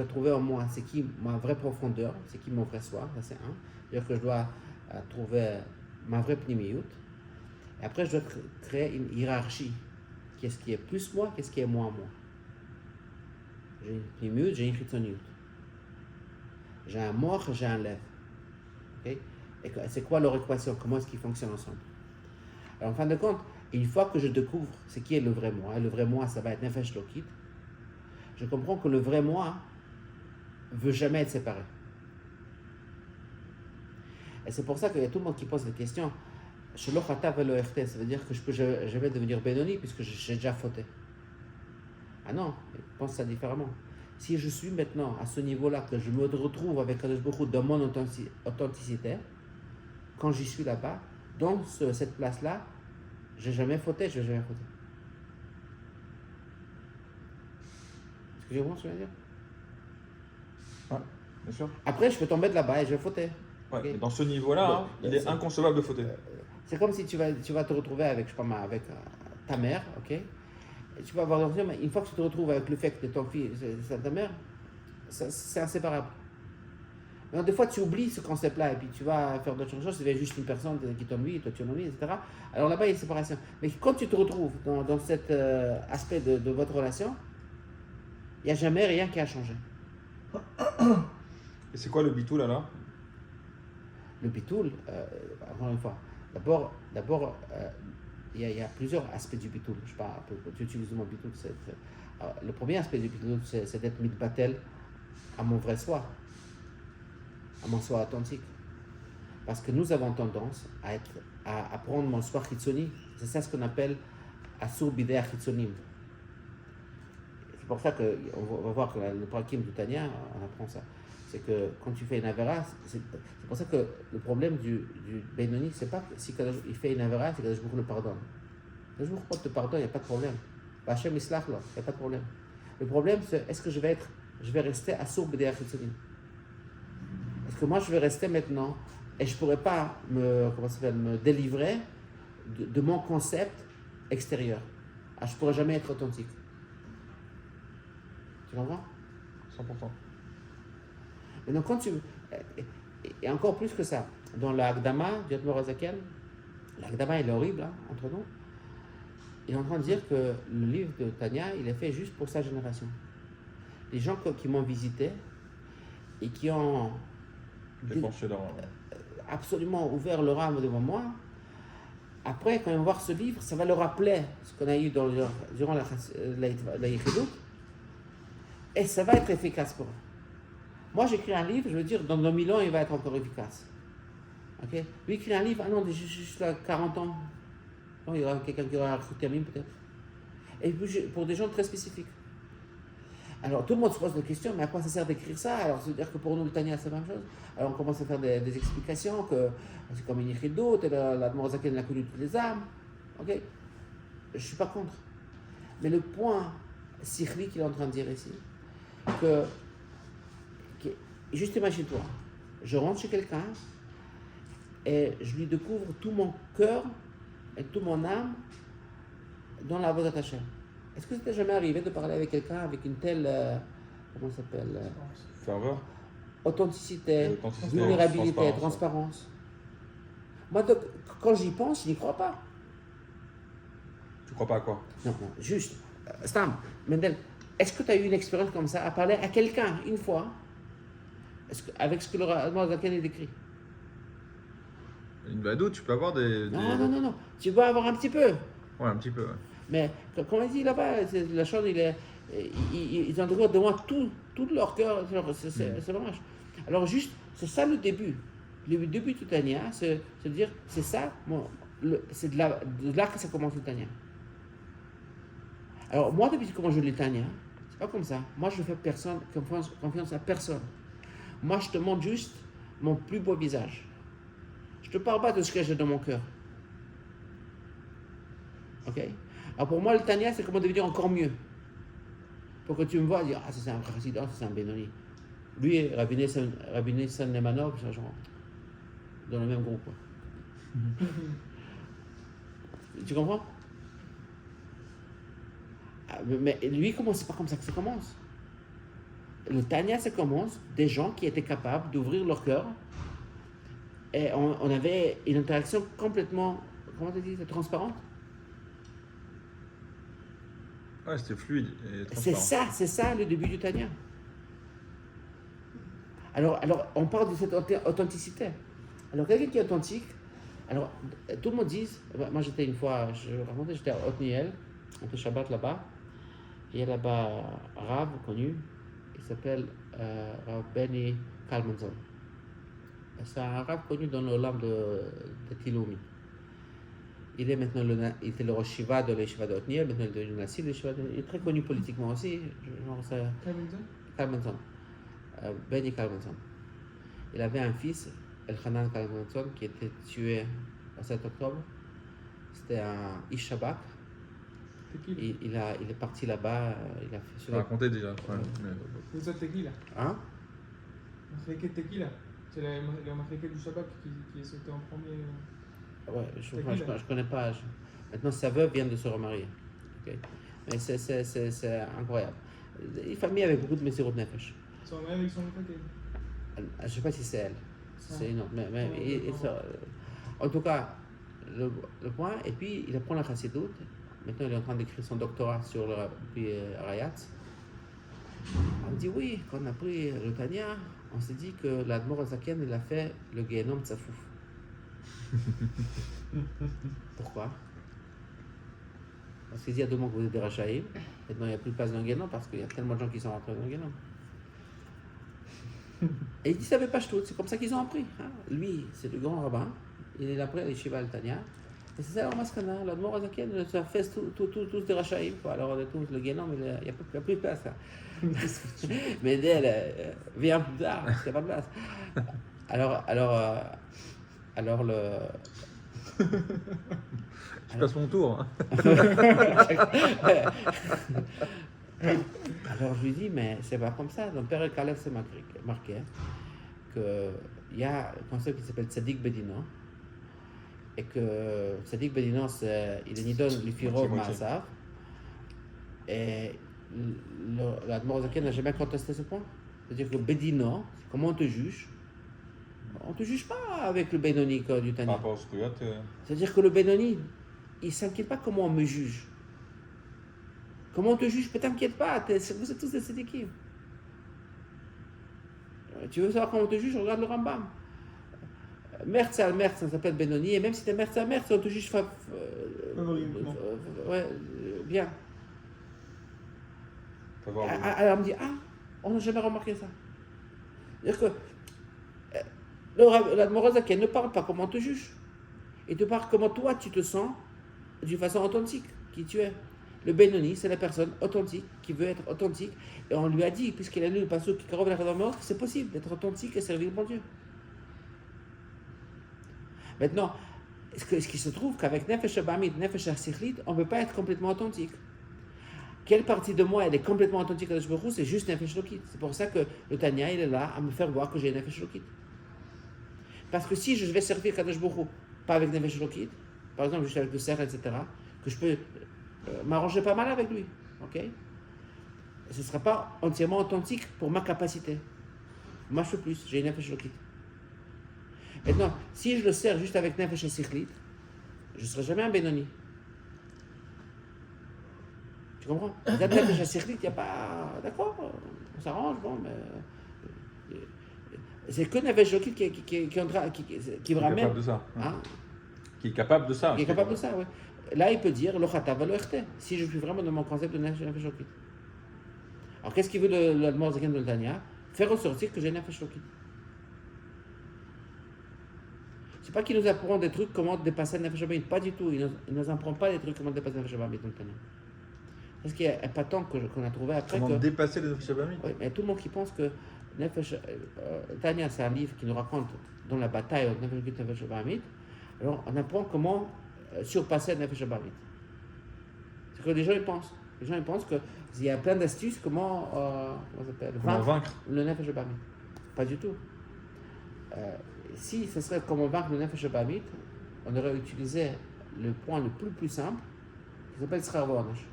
trouver en moi, c'est qui ma vraie profondeur, c'est qui mon vrai soi, ça c'est un. C'est-à-dire que je dois trouver ma vraie pnimiyut. Et après, je dois créer une hiérarchie. Qu'est-ce qui est plus moi, qu'est-ce qui est moins moi? J'ai une pnimiyut, j'ai une chitzoniyut. J'ai un moch, j'ai un lev. Okay? Et c'est quoi leur équation? Comment est-ce qu'ils fonctionnent ensemble? Alors en fin de compte, une fois que je découvre ce qui est le vrai moi, et le vrai moi, ça va être Nefesh Lokit, je comprends que le vrai moi ne veut jamais être séparé. Et c'est pour ça qu'il y a tout le monde qui pose la question, Shelo Chatav Velo Echtet, ça veut dire que je vais devenir Benoni puisque j'ai déjà fauté. Ah non, pense ça différemment. Si je suis maintenant à ce niveau-là, que je me retrouve avec Kadosh Baruch Hu dans mon authenticité, quand j'y suis là-bas, dans cette place-là, je n'ai jamais fauté, je ne vais jamais fauter. Est-ce que j'ai vraiment ce que je veux dire? Ouais, bien sûr. Après, je peux tomber de là-bas et je vais fauter. Ouais, Okay? dans ce niveau-là, il est inconcevable de fauter. C'est comme si tu vas te retrouver avec, je sais pas, avec ta mère, ok? Et tu vas avoir l'impression, mais une fois que tu te retrouves avec le fait que ton fils, c'est ta mère, c'est inséparable. Mais des fois, tu oublies ce concept-là et puis tu vas faire d'autres choses. C'est juste une personne qui t'ennuie, toi tu ennuies, etc. Alors là-bas, il y a une séparation. Mais quand tu te retrouves dans cet aspect de votre relation, il n'y a jamais rien qui a changé. Et c'est quoi le bitoul alors? Le bitoul, encore une fois, d'abord, il y a plusieurs aspects du bitoul. Je parle un peu, tu utilises le mot bitoul. Le premier aspect du bitoul, c'est d'être mitbatel à mon vrai soi, à mon soi authentique. Parce que nous avons tendance à prendre mon soi chitsoni. C'est ça ce qu'on appelle asur bidei chitsonim. C'est pour ça qu'on va voir que le prakim du Tanya, on apprend ça. C'est que quand tu fais une avera, c'est pour ça que le problème du Benoni, c'est pas que si il fait une avera, c'est que Kadosh Baruch Hu le pardonne. Kadosh Baruch Hu te pardonne, il n'y a pas de problème. Hachem Islach, il n'y a pas de problème. Le problème, c'est est-ce que je vais rester asur b'dei chitzonim? Est-ce que moi, je vais rester maintenant et je ne pourrais pas me délivrer de mon concept extérieur? Je ne pourrais jamais être authentique. Tu comprends? 100%. Et donc, quand et encore plus que ça, dans l'Agdama du Admor Hazaken, l'Agdama il est horrible hein, entre nous. Il est en train de dire que le livre de Tanya, il est fait juste pour sa génération. Les gens qui m'ont visité et qui ont absolument ouvert leur âme devant moi, après, quand ils vont voir ce livre, ça va leur rappeler ce qu'on a eu durant la Yichidut, et ça va être efficace pour eux. Moi, j'écris un livre, je veux dire, dans 2000 ans, il va être encore efficace. Okay? Lui écrit un livre, ah non, juste à 40 ans. Non, il y aura quelqu'un qui aura recruté Amim peut-être. Et puis, pour des gens très spécifiques. Alors, tout le monde se pose la question, mais à quoi ça sert d'écrire ça? Alors, ça veut dire que pour nous, le Tanya, c'est la même chose. Alors, on commence à faire des explications, que c'est comme une Yichidut, et la Morazaken a connu toutes les âmes. Ok? Je ne suis pas contre. Mais le point sikhli qu'il est en train de dire ici, juste imagine-toi, je rentre chez quelqu'un et je lui découvre tout mon cœur et toute mon âme dans la Avodat Hashem. Est-ce que ça t'est jamais arrivé de parler avec quelqu'un avec une telle, comment ça s'appelle, ferveur, authenticité, vulnérabilité, transparence? Moi, quand j'y pense, je n'y crois pas. Tu crois pas à quoi? Non, juste, Stam, Mendel, est-ce que tu as eu une expérience comme ça, à parler à quelqu'un une fois, avec ce que le Admor Hazaken décrit? Une badoute, tu peux avoir des... Non. Tu vas avoir un petit peu. Ouais, un petit peu. Ouais. Mais comme on dit là-bas, la chose, ils ont droit de moi tout leur cœur. C'est dommage. Alors juste, c'est ça le début. Le début du Tanya, c'est de dire, c'est ça, c'est de là que ça commence le Tanya. Alors moi, depuis comment je lis le Tanya, c'est pas comme ça. Moi, je fais confiance à personne. Moi, je te montre juste mon plus beau visage. Je ne te parle pas de ce que j'ai dans mon cœur. Ok? Alors pour moi, le Tanya, c'est comment devenir encore mieux. Pour que tu me vois dire, ah, ça c'est un président, ça c'est un Benoni. Lui et Rabbi Nissan Nemanov, genre, dans le même groupe. Tu comprends? Mais lui, c'est pas comme ça que ça commence. Le Tanya, ça commence des gens qui étaient capables d'ouvrir leur cœur. Et on avait une interaction complètement, comment tu dis, transparente. Ouais, c'était fluide et transparent. C'est ça le début du Tanya. Alors, on parle de cette authenticité. Alors, quelqu'un qui est authentique, alors, tout le monde dit, moi j'étais une fois, j'étais à Otniel, on fait Shabbat là-bas, il y a là-bas un Rav connu, il s'appelle Rav Benny Kalmanzon. C'est un Rav connu dans le land de Tiloumi. Il est maintenant il était le Rosh Shiva de l'Yeshiva de Otniel, maintenant il est devenu Nassi de l'Yeshiva de... Il est très connu politiquement aussi. Kalmanzon. Benny Kalmanzon. Il avait un fils, Elchanan Kalmanzon, qui était tué le 7 octobre. C'était un Ish Shabbat. Il est parti là-bas. Il a fait. Tu l'as raconté déjà. Ouais. C'est ça, tequila. Hein? Mafreket tequila. C'est la mafreket du Shabbat qui est sauté en premier. Ouais, je connais pas. Maintenant, sa veuve vient de se remarier. Okay. Mais c'est incroyable. Une famille avec beaucoup de Messirut Nefesh. Son mari avec son paquet. Je ne sais pas si c'est elle. C'est une autre. Mais en tout cas, le point. Et puis, il apprend la chassidoute. Maintenant, il est en train d'écrire son doctorat sur le Rabbi Rayatz. On me dit oui, quand on a pris le Tanya, on s'est dit que l'Admor Azaken, il a fait le Gehenom Tzafouf. Pourquoi? Parce qu'il dit à tout le monde que vous êtes des Rachaïm. Maintenant, il n'y a plus de place dans le Gehenom parce qu'il y a tellement de gens qui sont rentrés dans le Gehenom. Et il dit ça ne veut pas tout, c'est comme ça qu'ils ont appris. Hein. Lui, c'est le grand rabbin, il est appris à l'Yeshiva Tanya. Et c'est ça leur maskana, l'Admor Azaken, ça fait tous des Rachaïm. Alors, tous le Gehenom, il n'y a plus de place. Là. Mais elle vient plus tard, parce qu'il n'y a pas de place. Alors le. Je passe mon tour. Hein. Alors je lui dis, mais c'est pas comme ça. Dans Père Caleb, c'est marqué qu'il y a un concept qui s'appelle Tzadik Bedino. Et que Tzadik Bedino, il est Nidon Lifiro Maasav. Et l'Admor Zaken n'a jamais contesté ce point. C'est-à-dire que Bedino, comment on te juge? On ne te juge pas avec le Benoni du Tanya. Par rapport au Skouyot, C'est-à-dire que le Benoni, il ne s'inquiète pas comment on me juge. Comment on te juge? Ne t'inquiète pas, vous êtes tous des tzadikim. Tu veux savoir comment on te juge? Regarde le Rambam. Mertz, ça s'appelle Benoni, et même si tu es Mertz, on te juge bien. Alors on me dit, on n'a jamais remarqué ça. C'est-à-dire que l'Admor Azaken ne parle pas comment on te juge. Il te parle comment toi tu te sens d'une façon authentique, qui tu es. Le Benoni, c'est la personne authentique qui veut être authentique. Et on lui a dit, puisqu'il a lu le passage qui corrobore la mort, c'est possible d'être authentique et servir le bon Dieu. Maintenant, ce qui se trouve qu'avec Nefesh Abamit, Nefesh Asichlit, on ne peut pas être complètement authentique. Quelle partie de moi elle est complètement authentique à Kadosh Baruch Hu? C'est juste Nefesh Lokit. C'est pour ça que le Tanya, il est là à me faire voir que j'ai Nefesh Lokit. Parce que si je vais servir Kadosh Baruch Hu, pas avec Nefesh Lokit, par exemple, je suis avec le Serre, etc., que je peux m'arranger pas mal avec lui, ok? Ce ne sera pas entièrement authentique pour ma capacité. Moi, je fais plus, j'ai une Nefesh Lokit. Maintenant, si je le sers juste avec Nefesh Asichlit, je ne serai jamais un Benoni. Tu comprends? Nefesh Asichlit, il n'y a pas... D'accord, on s'arrange, bon, mais... C'est que Nefesh Lokit qui est ramène... capable de ça. Hein? Qui est capable de ça. Qui est capable de ça, oui. Là, il peut dire le Khatav va le Erte, si je suis vraiment dans mon concept de Nefesh Lokit. Alors, qu'est-ce qu'il veut l'Admor Zaken de Tanya? Faire ressortir que j'ai Nefesh Lokit. C'est pas qu'il nous apprend des trucs comment dépasser le Nefesh Abamit, pas du tout. Il ne nous apprend pas des trucs comment dépasser le Nefesh Abamit dans le Tanya. C'est ce qui est épatant qu'on a trouvé après. Comment dépasser le Nefesh Abamit? Oui, mais tout le monde qui pense que Tanya, c'est un livre qui nous raconte dans la bataille entre Nefesh Lokit et Nefesh Abamit. Alors, on apprend comment surpasser le Nefesh Abamit. C'est ce que les gens ils pensent. Les gens ils pensent qu'il y a plein d'astuces comment vaincre le Nefesh Abamit. Pas du tout. Si ce serait comment vaincre le Nefesh Abamit, on aurait utilisé le point le plus simple qui s'appelle Srar V'Onesh.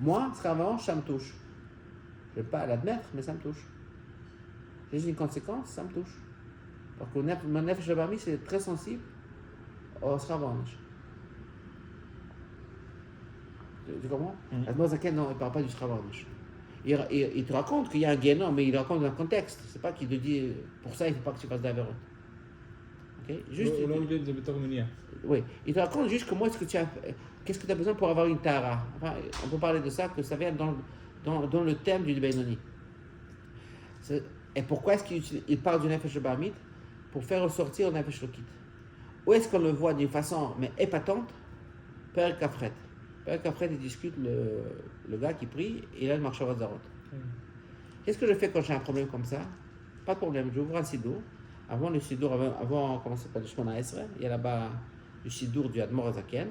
Moi, Srar V'Onesh, ça me touche. Je ne vais pas l'admettre, mais ça me touche. J'ai une conséquence, ça me touche. Parce que mon Nefesh Abamit, c'est très sensible au Srar V'Onesh. Tu comprends? L'Admor Zaken, non, il ne parle pas du Srar V'Onesh. Il te raconte qu'il y a un Gehenom, mais il raconte dans un contexte. C'est pas qu'il te dit, pour ça, il ne faut pas que tu fasses d'Averot. Okay? Oui, il te raconte juste comment est-ce que tu as, qu'est-ce que tu as besoin pour avoir une Tahara. Enfin, on peut parler de ça, que ça vient dans le thème du Benoni. Et pourquoi est-ce qu'il parle du Nefesh Abamit? Pour faire ressortir le Nefesh Lokit. Où est-ce qu'on le voit d'une façon mais épatante? Père Kafret. Père Kafret, il discute le gars qui prie et il a le Marshava Zarot. Qu'est-ce que je fais quand j'ai un problème comme ça? Pas de problème, j'ouvre un sidour. Avant le sidour, avant comment ça s'appelle, le Shmona Esrei, il y a là-bas le sidour du Admor Zaken.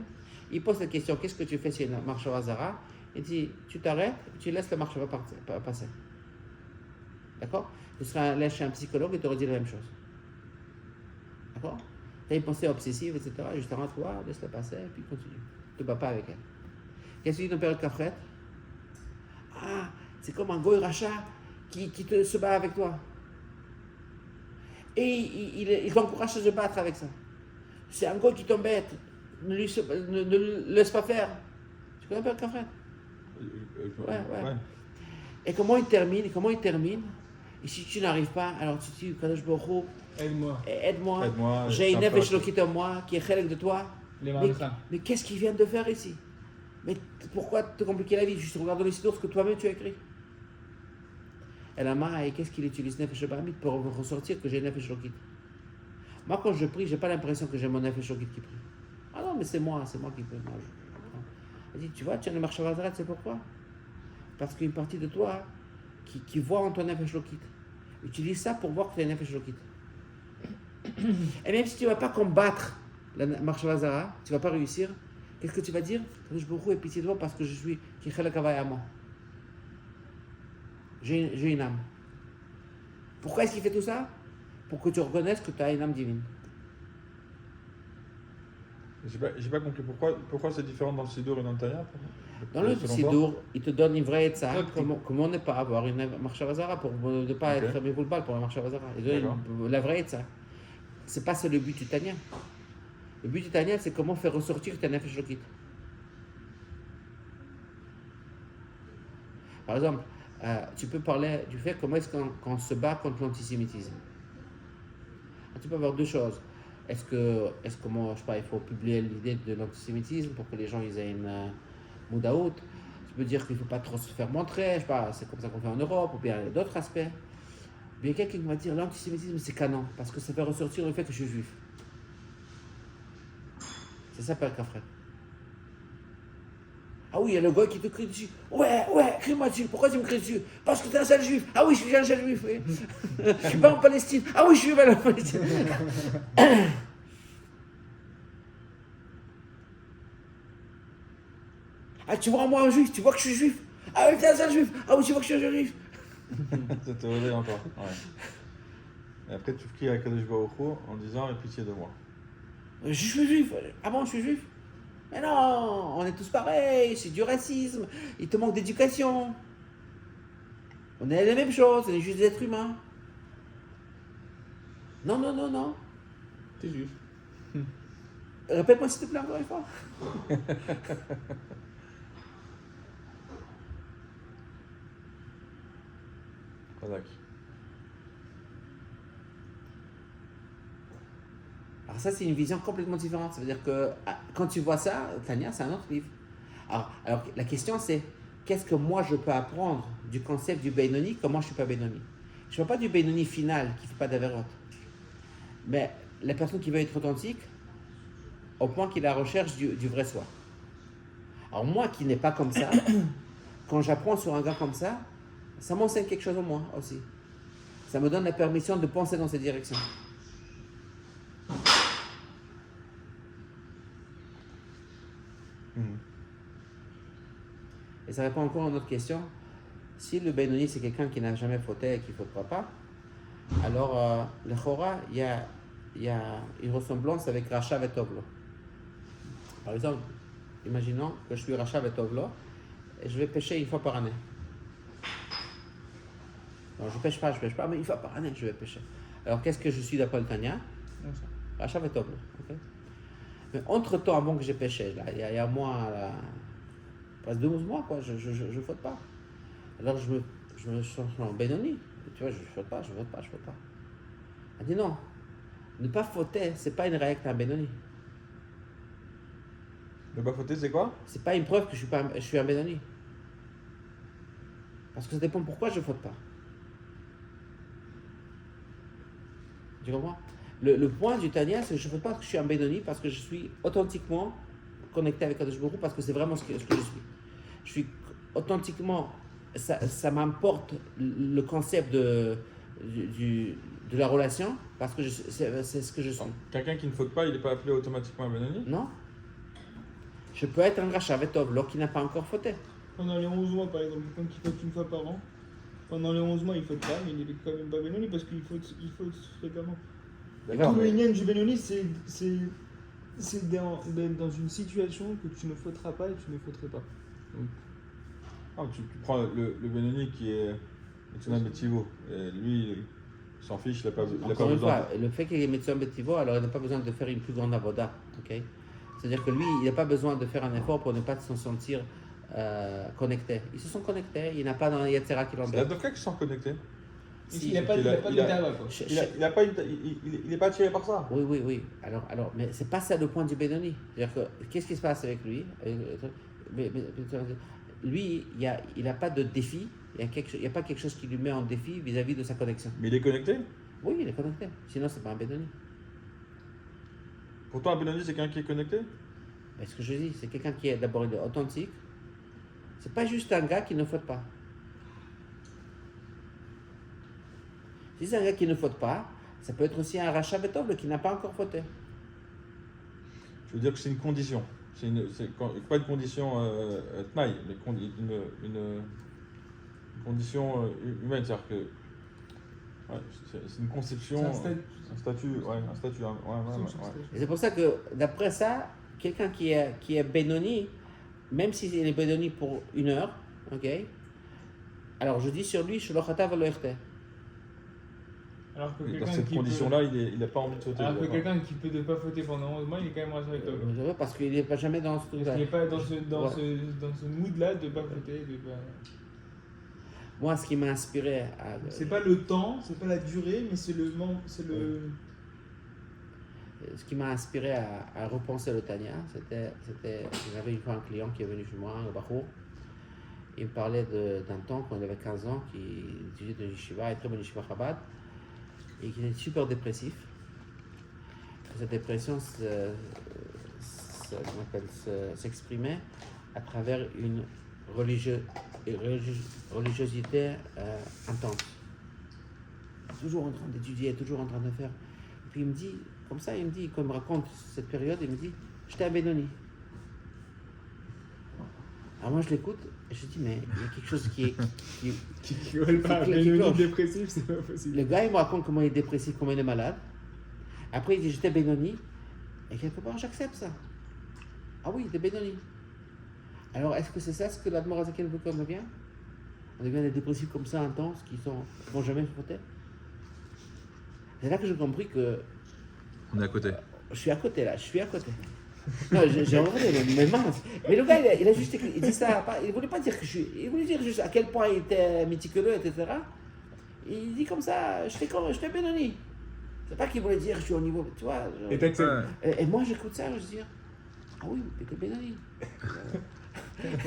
Il pose la question, qu'est-ce que tu fais si il y a une Marshava Zara? Il dit, tu t'arrêtes, tu laisses le Marshava passer. D'accord? Tu seras allé chez un psychologue et tu aurais dit la même chose. D'accord? Tu as une pensée obsessive, etc. Juste avant toi, laisse-la passer et puis continue. Ne te bats pas avec elle. Qu'est-ce qu'il dit dans Père Kafret? Ah, c'est comme un goy rachat se bat avec toi. Et il t'encourage à se battre avec ça. C'est un gars qui t'embête, ne le laisse pas faire. Tu connais pas le Kafret? Ouais. Et comment il termine? Et si tu n'arrives pas, alors tu dis, Kadosh Baruch Hu, Aide-moi. aide-moi. J'ai une nefesh lokit en moi qui est chelek de toi. Mais qu'est-ce qu'ils viennent de faire ici? Mais pourquoi te compliquer la vie? Juste regarde dans les sites que toi-même tu as écrit. Et la Mara, qu'est-ce qu'il utilise nefesh bahamit pour ressortir que j'ai nefesh lokit? Moi, quand je prie, j'ai pas l'impression que j'ai mon nefesh lokit qui prie. Ah non, mais c'est moi qui prie. Moi, elle dit, tu vois, tu as une marche à Vazaret, c'est pourquoi? Parce qu'une partie de toi qui voit en toi nefesh lokit. Utilise ça pour voir que tu as nefesh lokit. Et même si tu ne vas pas combattre la marche à Vazaret, tu ne vas pas réussir, qu'est-ce que tu vas dire? Je beaucoup et pitié de moi parce que je suis qui chelek havaya à moi. J'ai une âme. Pourquoi est-ce qu'il fait tout ça? Pour que tu reconnaisses que tu as une âme divine. J'ai pas compris pourquoi c'est différent dans le Sidour et dans le Tanya. Dans le Sidour, il te donne une vraie etza, comment ne pas avoir une marche à Vazara, pour ne pas être mévoulbal pour la marche à Vazara. Il donne la vraie etza. C'est pas ça le but du Tanya. Le but du Tanya, c'est comment faire ressortir ta nefesh lokit. Par exemple, tu peux parler du fait comment est-ce qu'on se bat contre l'antisémitisme. Tu peux avoir deux choses. Est-ce que moi, je sais pas, il faut publier l'idée de l'antisémitisme pour que les gens ils aient une moudaout. Tu peux dire qu'il ne faut pas trop se faire montrer, je sais pas, c'est comme ça qu'on fait en Europe, ou bien d'autres aspects. Mais il y a quelqu'un qui va dire l'antisémitisme c'est canon, parce que ça fait ressortir le fait que je suis juif. C'est ça, Père Kafret. Ah oui, il y a le gars qui te crie dessus. Ouais, crie-moi dessus. Pourquoi tu me cries dessus? Parce que tu es un seul juif. Ah oui, je suis un seul juif. Oui. Je suis pas en Palestine. Ah oui, je suis en Palestine. Ah, tu vois en moi un juif, tu vois que je suis juif. Ah oui, tu es un seul juif. Ah oui, tu vois que je suis un juif. Ça te réveille encore. Ouais. Et après, tu cries à Kadosh Baruch Hu en disant aie pitié de moi. Je suis juif. Ah bon, je suis juif? Mais non, on est tous pareils, c'est du racisme, il te manque d'éducation. On est les mêmes choses, on est juste des êtres humains. Non. T'es juif. Répète-moi s'il te plaît encore une fois. Alors ça, c'est une vision complètement différente. Ça veut dire que quand tu vois ça, Tania, c'est un autre livre. Alors la question, c'est qu'est-ce que moi, je peux apprendre du concept du Benoni, comment je ne suis pas Benoni? Je ne parle pas du Benoni final, qui ne fait pas d'avérote. Mais la personne qui veut être authentique, au point qu'il est à la recherche du vrai soi. Alors moi, qui n'ai pas comme ça, quand j'apprends sur un gars comme ça m'enseigne quelque chose en moi aussi. Ça me donne la permission de penser dans cette direction. Et ça répond encore à une autre question. Si le Benoni c'est quelqu'un qui n'a jamais fauté et qui ne faudra pas, alors le Chora, il y a une ressemblance avec Rachav et Tovlo. Par exemple, imaginons que je suis Rachav et Tovlo et je vais pêcher une fois par année. Non, je pêche pas, mais une fois par année je vais pêcher. Alors qu'est-ce que je suis d'après le Tanya? Rachav et Tovlo. Okay? Mais entre-temps, avant que j'ai pêché, là, il y a un mois, là, presque 12 mois, quoi, je ne faute pas. Alors je me sens en Benoni. Tu vois, je ne faute pas. Elle dit non, ne pas fauter, ce n'est pas une règle d'un Benoni. Ne pas fauter, c'est quoi? Ce n'est pas une preuve que je suis un Benoni. Parce que ça dépend pourquoi je ne faute pas. Tu comprends? Le point du Tanya, c'est que je ne faute pas que je suis un Benoni parce que je suis authentiquement connecté avec Kadosh Baruch Hu, parce que c'est vraiment ce que je suis. Je suis authentiquement, ça m'importe le concept de la relation, parce que c'est ce que je suis. Quelqu'un qui ne faute pas, il n'est pas appelé automatiquement un Benoni? Non. Je peux être un Rachav et Tovlo qui n'a pas encore fauté. Pendant les 11 mois, par exemple, quelqu'un qui faute une fois par an, pendant les 11 mois, il ne faute pas, mais il est quand même pas Benoni parce qu'il faute fréquemment. D'accord, Tout le lien du Benoni, c'est dans une situation que tu ne fauteras pas et tu ne fauterais pas. Tu prends le Benoni qui est Mitzvah Betivo. Et lui, il s'en fiche, il n'a pas Encore une besoin. fois, le fait qu'il y ait Mitzvah Betivo, alors il n'a pas besoin de faire une plus grande avoda. Ok. C'est-à-dire que lui, il n'a pas besoin de faire un effort pour ne pas se sentir connecté. Ils se sont connectés, il n'a pas dans Yetzera qui Il y a l'embête. d'autres cas qui sont connectés. Il n'a pas de dawa, quoi. Il n'est pas attiré par ça. Oui. Alors, mais c'est pas ça le point du Benoni. C'est-à-dire que qu'est-ce qui se passe avec lui? Lui, il n'a pas de défi. Il n'y a pas quelque chose qui lui met en défi vis-à-vis de sa connexion. Mais il est connecté. Oui, il est connecté. Sinon, c'est pas un Benoni. Pourtant, un Benoni, c'est quelqu'un qui est connecté. Mais ce que je dis, c'est quelqu'un qui est d'abord authentique. C'est pas juste un gars qui ne faute pas. Si c'est un gars qui ne faute pas, ça peut être aussi un rachat bétov qui n'a pas encore fauté. Je veux dire que c'est une condition. C'est pas une condition tnaï, mais une condition humaine. C'est-à-dire que ouais, c'est une conception, un statut. Ouais. Et c'est pour ça que, d'après ça, quelqu'un qui est Benoni, même s'il est Benoni pour 1 heure, ok, alors je dis sur lui, Shlochata Veloerte. Alors que Dans quelqu'un cette qui condition-là, il n'a pas envie de sauter. Alors que quelqu'un qui peut ne pas fauter pendant 11 mois, il est quand même rassuré avec toi. Parce qu'il n'est pas jamais dans ce Parce truc-là. qu'il n'est pas dans ce mood-là de pas fauter. Moi, ce qui m'a inspiré C'est pas le temps, c'est pas la durée, mais c'est le. Ce qui m'a inspiré à repenser le Tanya, c'était j'avais une fois un client qui est venu chez moi, un Bachour. Il me parlait d'un temps quand il avait 15 ans, qui étudiait de Yeshiva, et très bon Yeshiva Chabad, et qui était super dépressif. Cette dépression s'exprimait à travers une religiosité intense. Toujours en train d'étudier, toujours en train de faire. Et puis il me dit, comme ça, quand il me raconte cette période, il me dit, j'étais à Benoni. Alors moi je l'écoute et je dis, mais il y a quelque chose qui veulent pas, cloche. dépressif, c'est pas possible. Le gars il me raconte comment il est dépressif, comment il est malade. Après il dit, j'étais Benoni. Et quelque part j'accepte ça. Ah oui, t'es Benoni. Alors est-ce que c'est ça ce que l'Admor Azaken veut qu'on devienne? On devient des dépressifs comme ça intenses qui vont jamais se frotter. C'est là que j'ai compris que On est à côté. je suis à côté. Non, j'ai regardé, mais mince. Mais le gars, il a juste il dit ça. Il voulait pas dire que il voulait dire juste à quel point il était méticuleux, etc. Il dit comme ça, j'étais Benoni. C'est pas qu'il voulait dire je suis au niveau, tu vois. Et t'acceptes. Et moi j'écoute ça, je dis, ah oui, t'es Benoni.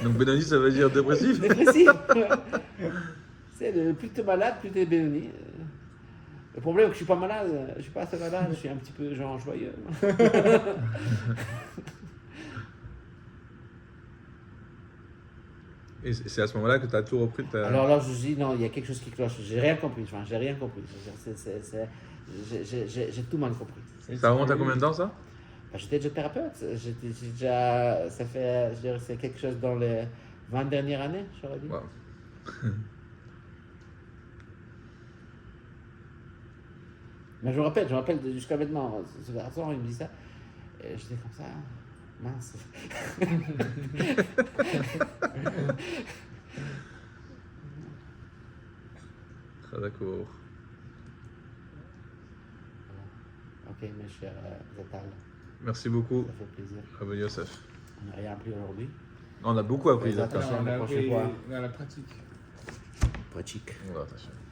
Donc Benoni, ça veut dire dépressif. Dépressif. C'est plus t'es malade, plus t'es Benoni. Le problème, c'est que je suis pas malade, je suis pas assez malade, je suis un petit peu genre joyeux. Et c'est à ce moment-là que tu as tout repris. Alors là, je dis non, il y a quelque chose qui cloche. J'ai rien compris. J'ai tout mal compris. Ça remonte à combien de temps ça? J'étais déjà thérapeute. Ça fait, je dirais, c'est quelque chose dans les 20 dernières années, j'aurais dit. Wow. Mais je me rappelle jusqu'à maintenant, ce garçon, il me dit ça. Et j'étais comme ça, mince. Très d'accord. Ok, mes chers Zatal, Merci beaucoup, ça fait plaisir. Rabbi Yosef. On n'a rien appris aujourd'hui. On a beaucoup appris. Attention, la prochaine fois. Dans la pratique. Pratique. Attention.